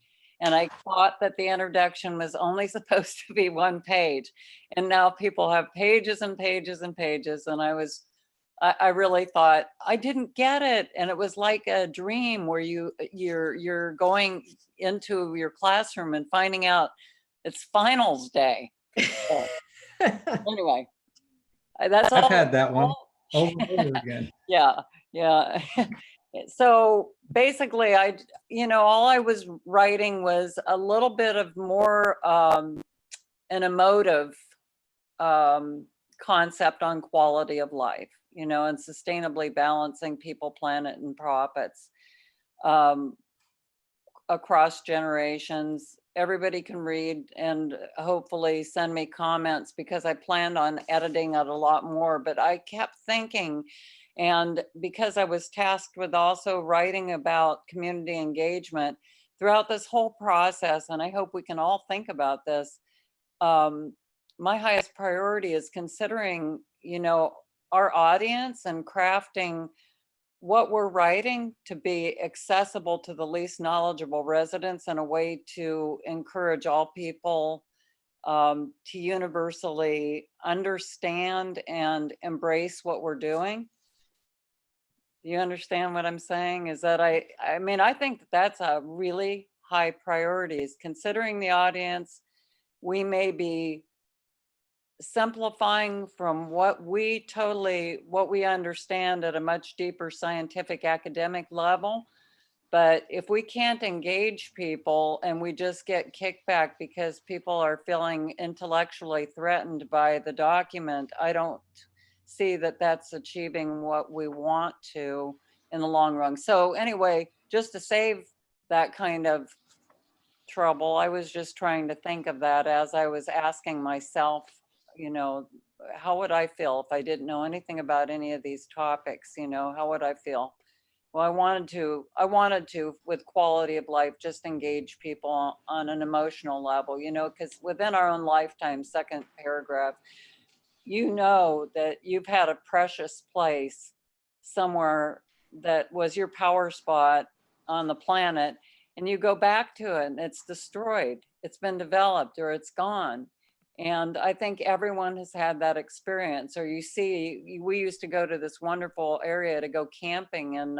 And I thought that the introduction was only supposed to be 1 page. And now people have pages and pages and pages. And I really thought I didn't get it. And it was like a dream where you're going into your classroom and finding out it's finals day. So, anyway, that's all. I've had that one over and over again. Yeah, yeah. So basically, all I was writing was a little bit of more an emotive concept on quality of life, and sustainably balancing people, planet, and profits across generations. Everybody can read and hopefully send me comments because I planned on editing it a lot more, but I kept thinking, and because I was tasked with also writing about community engagement throughout this whole process, and I hope we can all think about this, my highest priority is considering, our audience and crafting what we're writing to be accessible to the least knowledgeable residents in a way to encourage all people to universally understand and embrace what we're doing. Do you understand what I'm saying? Is that I think that's a really high priority, is considering the audience. We may be simplifying from what we understand at a much deeper scientific academic level. But if we can't engage people and we just get kickback because people are feeling intellectually threatened by the document, I don't see that that's achieving what we want to in the long run. So anyway, just to save that kind of trouble, I was just trying to think of that as I was asking myself, how would I feel if I didn't know anything about any of these topics? How would I feel? Well, I wanted to, with quality of life, just engage people on an emotional level, because within our own lifetime, second paragraph, that you've had a precious place somewhere that was your power spot on the planet, and you go back to it and it's destroyed, it's been developed, or it's gone. And I think everyone has had that experience. Or we used to go to this wonderful area to go camping in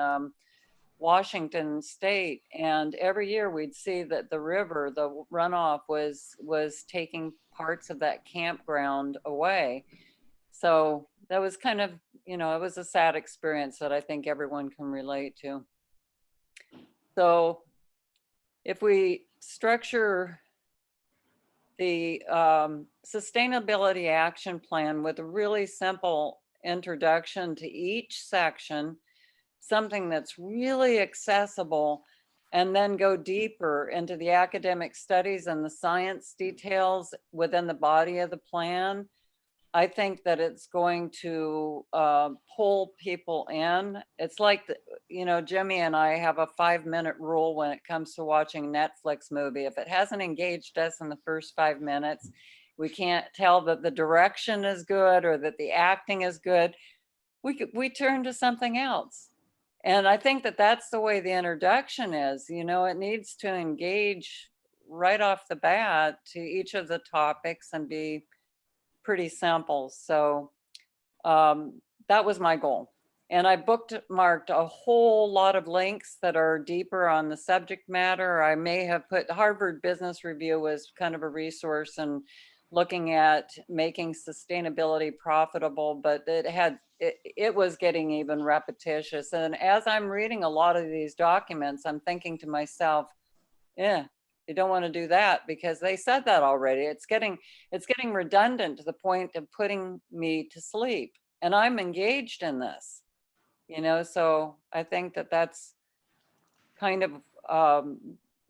Washington State, and every year we'd see that the river, the runoff, was taking parts of that campground away. So that was kind of, it was a sad experience that I think everyone can relate to. So if we structure the sustainability action plan with a really simple introduction to each section, something that's really accessible, and then go deeper into the academic studies and the science details within the body of the plan, I think that it's going to pull people in. It's like, Jimmy and I have a 5-minute rule when it comes to watching Netflix movie. If it hasn't engaged us in the first 5 minutes, we can't tell that the direction is good or that the acting is good, we turn to something else. And I think that that's the way the introduction is. It needs to engage right off the bat to each of the topics and be pretty simple. So that was my goal. And I bookmarked a whole lot of links that are deeper on the subject matter. I may have put Harvard Business Review was kind of a resource and looking at making sustainability profitable, but it was getting even repetitious. And as I'm reading a lot of these documents, I'm thinking to myself, yeah, you don't want to do that because they said that already. It's getting redundant to the point of putting me to sleep. And I'm engaged in this, so I think that that's kind of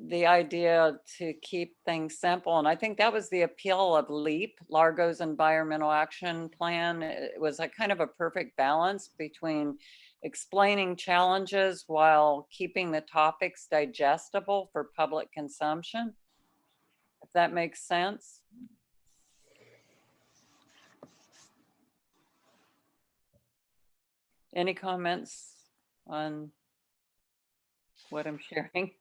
the idea to keep things simple. And I think that was the appeal of LEAP, Largo's Environmental Action Plan. It was a kind of a perfect balance between explaining challenges while keeping the topics digestible for public consumption, if that makes sense. Any comments on what I'm sharing?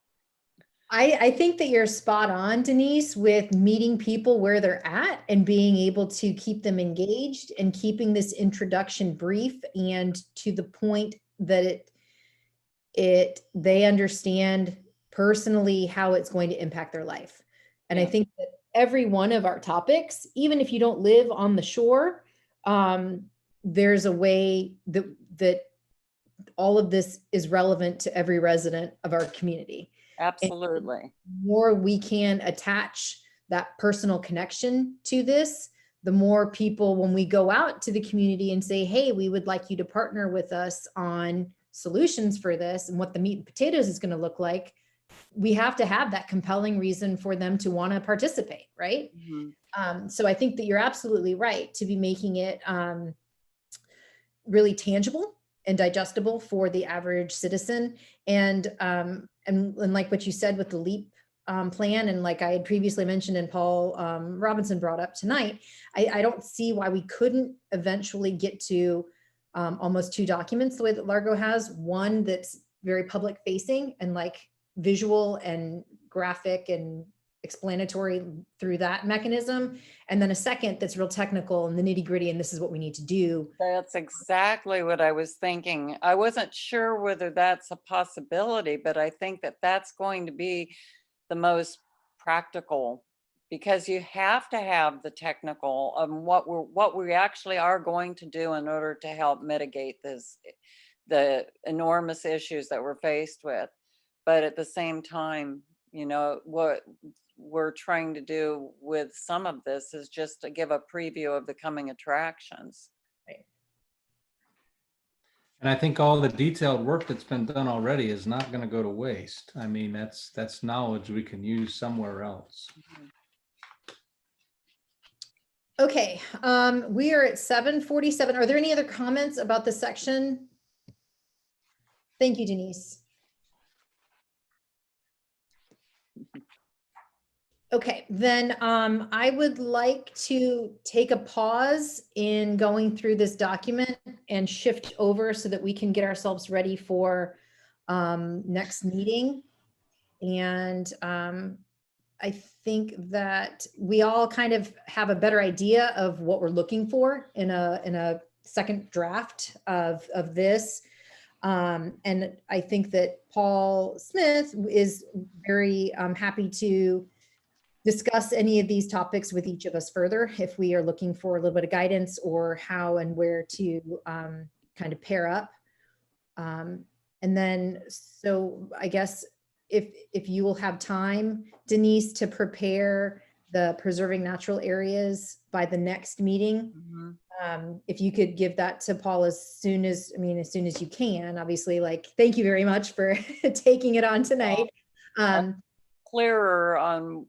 I think that you're spot on, Denise, with meeting people where they're at and being able to keep them engaged and keeping this introduction brief and to the point that they understand personally how it's going to impact their life. And I think that every one of our topics, even if you don't live on the shore, there's a way that all of this is relevant to every resident of our community. Absolutely. And the more we can attach that personal connection to this, the more people, when we go out to the community and say, hey, we would like you to partner with us on solutions for this and what the meat and potatoes is going to look like, we have to have that compelling reason for them to want to participate, right? Mm-hmm. So I think that you're absolutely right to be making it really tangible and digestible for the average citizen. And like what you said with the LEAP plan, and like I had previously mentioned and Paul Robinson brought up tonight, I don't see why we couldn't eventually get to almost 2 documents the way that Largo has. One that's very public facing and like visual and graphic and explanatory through that mechanism. And then a second that's real technical and the nitty gritty, and this is what we need to do. That's exactly what I was thinking. I wasn't sure whether that's a possibility, but I think that that's going to be the most practical, because you have to have the technical of what we actually are going to do in order to help mitigate the enormous issues that we're faced with. But at the same time, what we're trying to do with some of this is just to give a preview of the coming attractions. And I think all the detailed work that's been done already is not going to go to waste. I mean, that's knowledge we can use somewhere else. Okay, we are at 7:47. Are there any other comments about the section? Thank you, Denise. Okay, then I would like to take a pause in going through this document and shift over so that we can get ourselves ready for next meeting. And I think that we all kind of have a better idea of what we're looking for in a second draft of this. And I think that Paul Smith is very happy to discuss any of these topics with each of us further if we are looking for a little bit of guidance or how and where to kind of pair up. And then, so I guess if you will have time, Denise, to prepare the preserving natural areas by the next meeting. Mm-hmm. If you could give that to Paul as soon as you can, obviously, like, thank you very much for taking it on tonight. Clearer on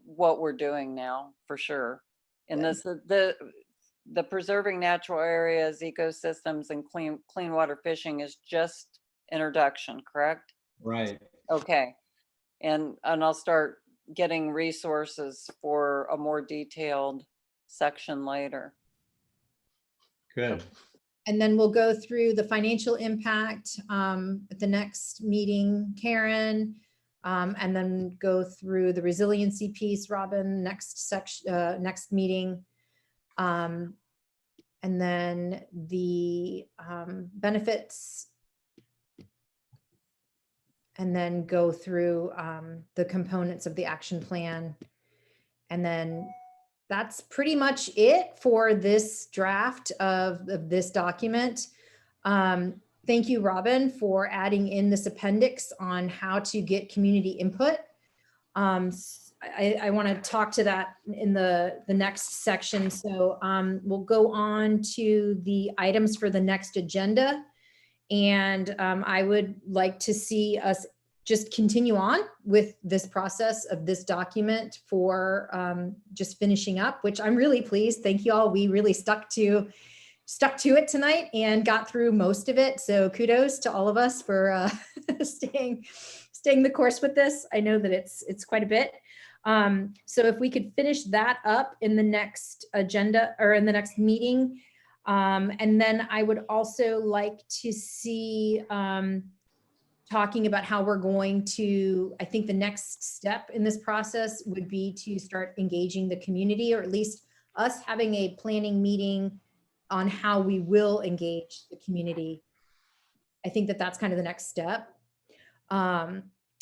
what we're doing now, for sure. And this the preserving natural areas, ecosystems, and clean water fishing is just introduction, correct? Right. Okay. And I'll start getting resources for a more detailed section later. Good. And then we'll go through the financial impact at the next meeting, Karen, and then go through the resiliency piece, Robin, next section, next meeting. and then the benefits, and then go through the components of the action plan. And then that's pretty much it for this draft of this document. Thank you, Robin, for adding in this appendix on how to get community input. I want to talk to that in the next section. So we'll go on to the items for the next agenda. And I would like to see us just continue on with this process of this document for just finishing up, which I'm really pleased. Thank you all. We really stuck to it tonight and got through most of it. So kudos to all of us for staying the course with this. I know that it's quite a bit. So if we could finish that up in the next agenda or in the next meeting. And then I would also like to see talking about how we're going to, I think the next step in this process would be to start engaging the community, or at least us having a planning meeting on how we will engage the community. I think that that's kind of the next step.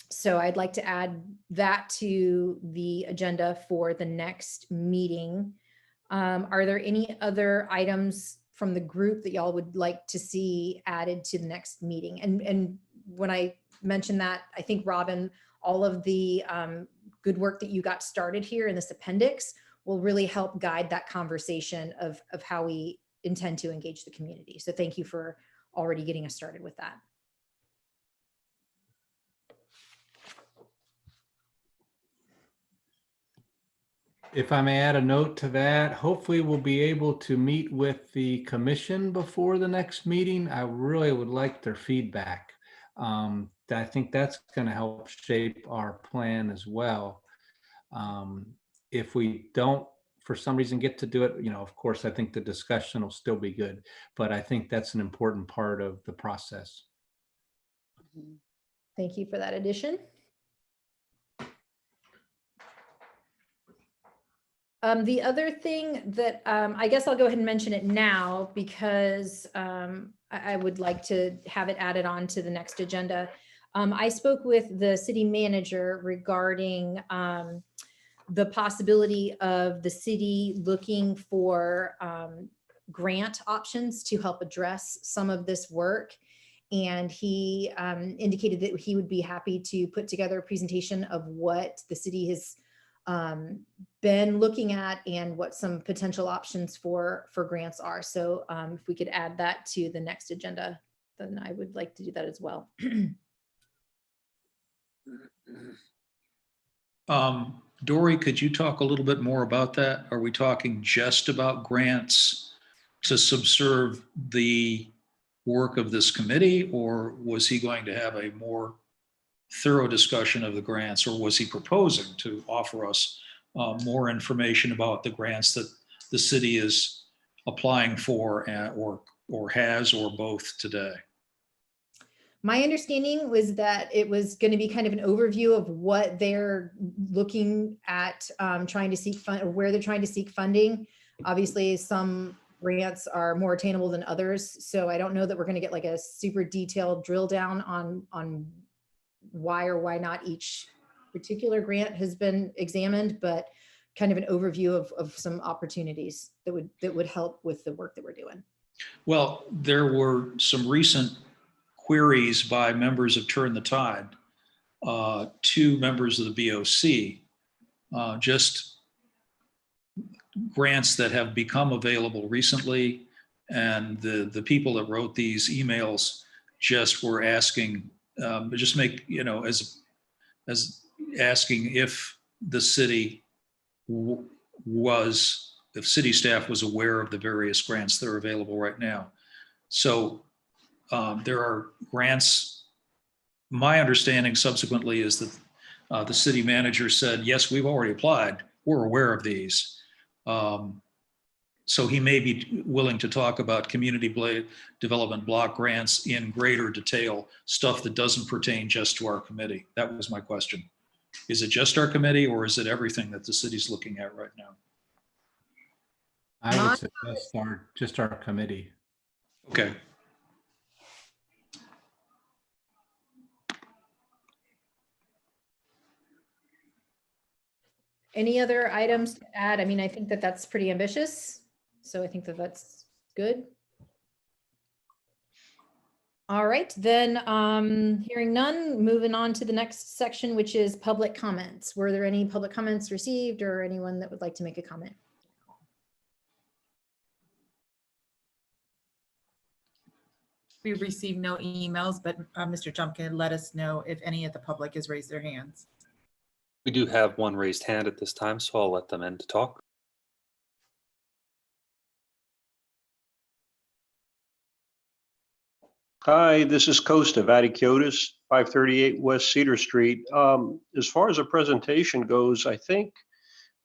So I'd like to add that to the agenda for the next meeting. Are there any other items from the group that y'all would like to see added to the next meeting? And when I mentioned that, I think, Robin, all of the good work that you got started here in this appendix will really help guide that conversation of how we intend to engage the community. So thank you for already getting us started with that. If I may add a note to that, hopefully we'll be able to meet with the commission before the next meeting. I really would like their feedback. I think that's going to help shape our plan as well. If we don't, for some reason, get to do it, of course, I think the discussion will still be good, but I think that's an important part of the process. Thank you for that addition. The other thing that I guess I'll go ahead and mention it now because I would like to have it added on to the next agenda. I spoke with the city manager regarding the possibility of the city looking for grant options to help address some of this work. And he indicated that he would be happy to put together a presentation of what the city has been looking at and what some potential options for grants are. So if we could add that to the next agenda, then I would like to do that as well. Dory, could you talk a little bit more about that? Are we talking just about grants to subserve the work of this committee, or was he going to have a more thorough discussion of the grants, or was he proposing to offer us more information about the grants that the city is applying for or has, or both today? My understanding was that it was going to be kind of an overview of what they're looking at trying to seek fund, or where they're trying to seek funding. Obviously, some grants are more attainable than others. So I don't know that we're going to get like a super detailed drill down on why or why not each particular grant has been examined, but kind of an overview of some opportunities that would help with the work that we're doing. Well, there were some recent queries by members of Turn the Tide to members of the BOC, just grants that have become available recently. And the people that wrote these emails just were asking, as asking if the city if city staff was aware of the various grants that are available right now. So there are grants. My understanding subsequently is that the city manager said, yes, we've already applied. We're aware of these. So he may be willing to talk about community development block grants in greater detail, stuff that doesn't pertain just to our committee. That was my question. Is it just our committee, or is it everything that the city's looking at right now? I My- would suggest just our committee. Okay. Any other items to add? I mean, I think that that's pretty ambitious. So I think that that's good. All right, then hearing none, moving on to the next section, which is public comments. Were there any public comments received or anyone that would like to make a comment? We received no emails, but Mr. Jumpkin let us know if any of the public has raised their hands. We do have one raised hand at this time, so I'll let them in to talk. Hi, this is Costa, Vaticiotis, 538 West Cedar Street. As far as a presentation goes, I think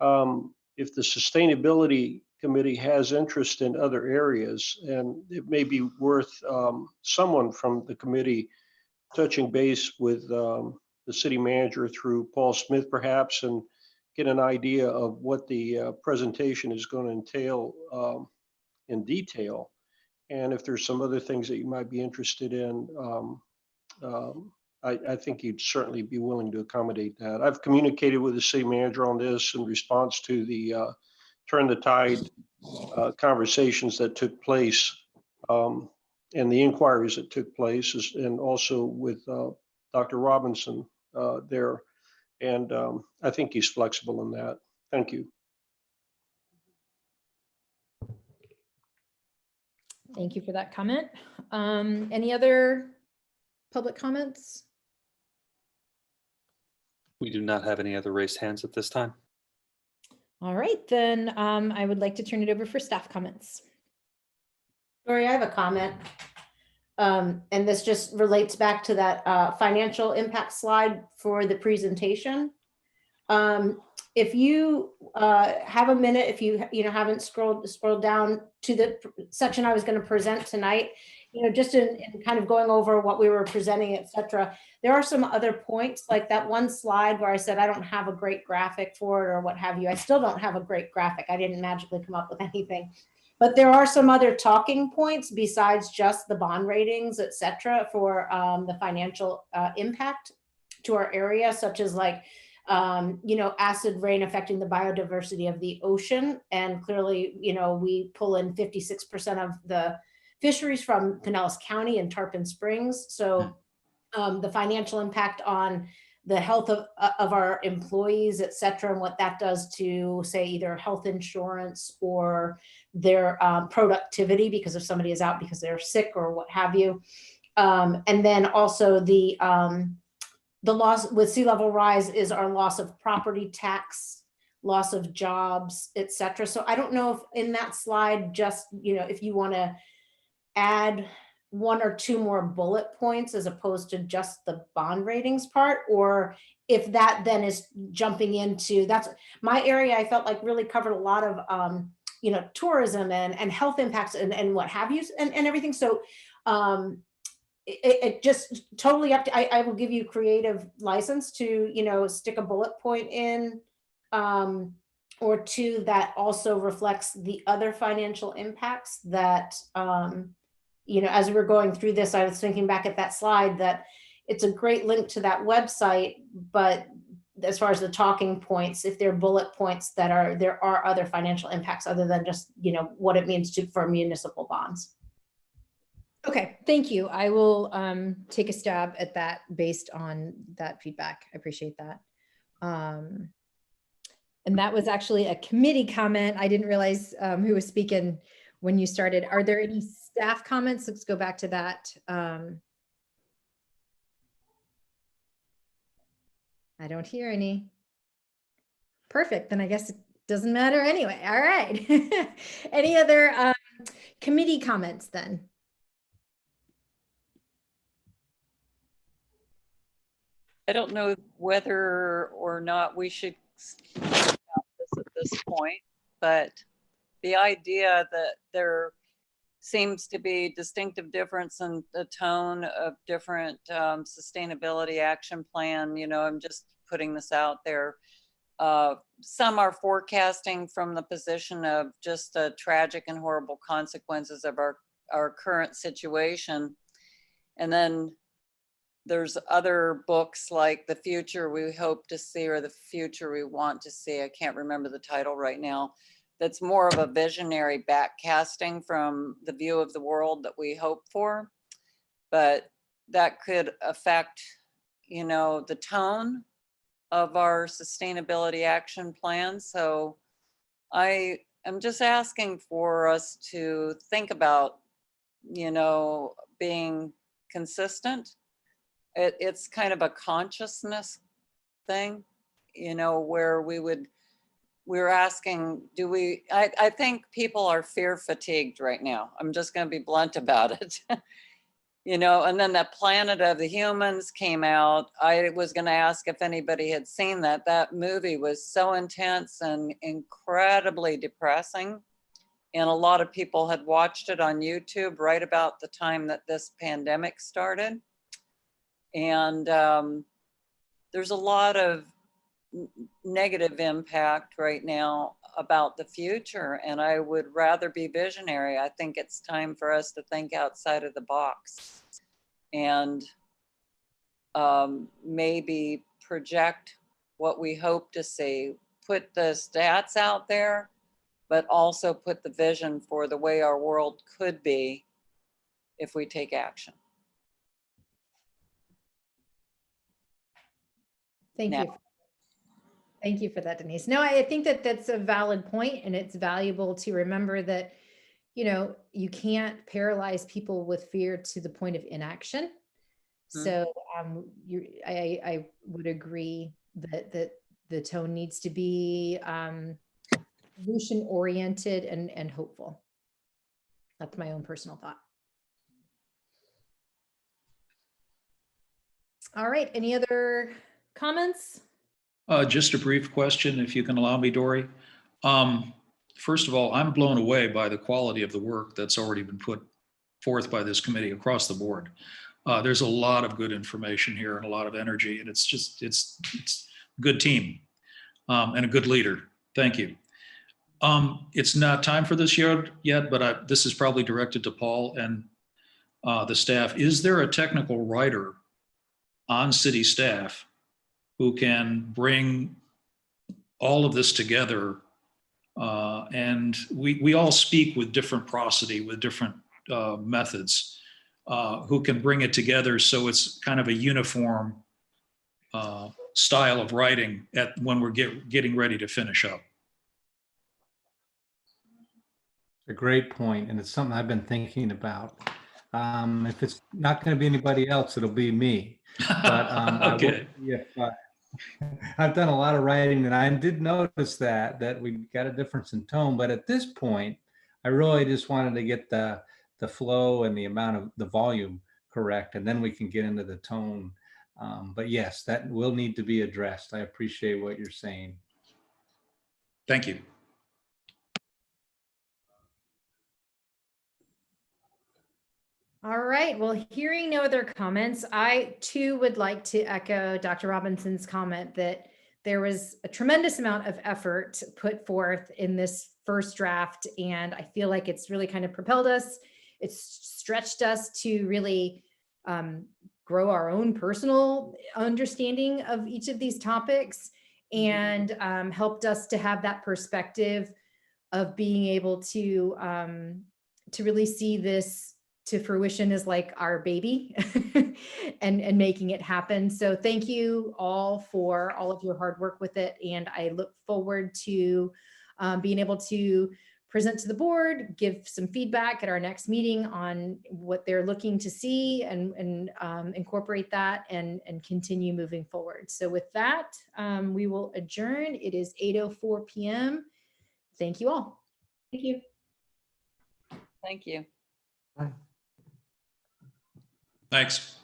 if the Sustainability Committee has interest in other areas, and it may be worth someone from the committee touching base with the city manager through Paul Smith perhaps, and get an idea of what the presentation is going to entail in detail. And if there's some other things that you might be interested in, I think you'd certainly be willing to accommodate that. I've communicated with the city manager on this in response to the Turn the Tide conversations that took place and the inquiries that took place, and also with Dr. Robinson there. And I think he's flexible in that. Thank you. Thank you for that comment. Any other public comments? We do not have any other raised hands at this time. All right, then I would like to turn it over for staff comments. Lori, I have a comment. And this just relates back to that financial impact slide for the presentation. If you have a minute, if you haven't scrolled down to the section I was going to present tonight, just in kind of going over what we were presenting, etc. There are some other points, like that one slide where I said I don't have a great graphic for it or what have you. I still don't have a great graphic. I didn't magically come up with anything. But there are some other talking points besides just the bond ratings, etc., for the financial impact to our area, such as like acid rain affecting the biodiversity of the ocean. And clearly, we pull in 56% of the fisheries from Pinellas County and Tarpon Springs. So the financial impact on the health of our employees, et cetera, and what that does to, say, either health insurance or their productivity, because if somebody is out because they're sick or what have you. And then also the loss with sea level rise is our loss of property tax, loss of jobs, et cetera. So I don't know if in that slide, just, if you want to add one or two more bullet points as opposed to just the bond ratings part, or if that then is jumping into, that's my area. I felt like really covered a lot of, tourism and health impacts and what have you and everything. So it just totally up to, I will give you creative license to, stick a bullet point in or two that also reflects the other financial impacts that, as we were going through this, I was thinking back at that slide that it's a great link to that website, but as far as the talking points, if there are bullet points there are other financial impacts other than just, what it means for municipal bonds. Okay, thank you. I will take a stab at that based on that feedback. I appreciate that. And that was actually a committee comment. I didn't realize who was speaking when you started. Are there any staff comments? Let's go back to that. I don't hear any. Perfect, then I guess it doesn't matter anyway. All right. Any other committee comments then? I don't know whether or not we should speak about this at this point, but the idea that there seems to be distinctive difference in the tone of different sustainability action plan, I'm just putting this out there, some are forecasting from the position of just the tragic and horrible consequences of our current situation. And then there's other books like The Future We Hope to See or The Future We Want to See. I can't remember the title right now. That's more of a visionary backcasting from the view of the world that we hope for. But that could affect, you know, the tone of our sustainability action plan. So I am just asking for us to think about, you know, being consistent. It's kind of a consciousness thing, you know, where we're asking, I think people are fear fatigued right now. I'm just going to be blunt about it. You know, and then the Planet of the Humans came out. I was going to ask if anybody had seen that. That movie was so intense and incredibly depressing. And a lot of people had watched it on YouTube right about the time that this pandemic started. And there's a lot of negative impact right now about the future. And I would rather be visionary. I think it's time for us to think outside of the box and maybe project what we hope to see, put the stats out there, but also put the vision for the way our world could be if we take action. Thank you. Thank you for that, Denise. No, I think that that's a valid point, and it's valuable to remember that, you know, you can't paralyze people with fear to the point of inaction. So I would agree that the tone needs to be solution oriented and hopeful. That's my own personal thought. All right, any other comments? Just a brief question, if you can allow me, Dory. First of all, I'm blown away by the quality of the work that's already been put forth by this committee across the board. There's a lot of good information here and a lot of energy, and it's a good team and a good leader. Thank you. It's not time for this yet, but this is probably directed to Paul and the staff. Is there a technical writer on city staff who can bring all of this together? And we all speak with different prosody, with different methods, who can bring it together so it's kind of a uniform style of writing when we're getting ready to finish up. A great point, and it's something I've been thinking about. If it's not going to be anybody else, it'll be me. But okay. I've done a lot of writing, and I did notice that we got a difference in tone. But at this point, I really just wanted to get the flow and the amount of the volume correct, and then we can get into the tone. But yes, that will need to be addressed. I appreciate what you're saying. Thank you. All right, well, hearing no other comments, I too would like to echo Dr. Robinson's comment that there was a tremendous amount of effort put forth in this first draft, and I feel like it's really kind of propelled us. It's stretched us to really grow our own personal understanding of each of these topics, and helped us to have that perspective of being able to really see this to fruition as like our baby and making it happen. So thank you all for all of your hard work with it. And I look forward to being able to present to the board, give some feedback at our next meeting on what they're looking to see and incorporate that and continue moving forward. So with that, we will adjourn. It is 8:04 p.m. Thank you all. Thank you. Thank you. Bye. Thanks.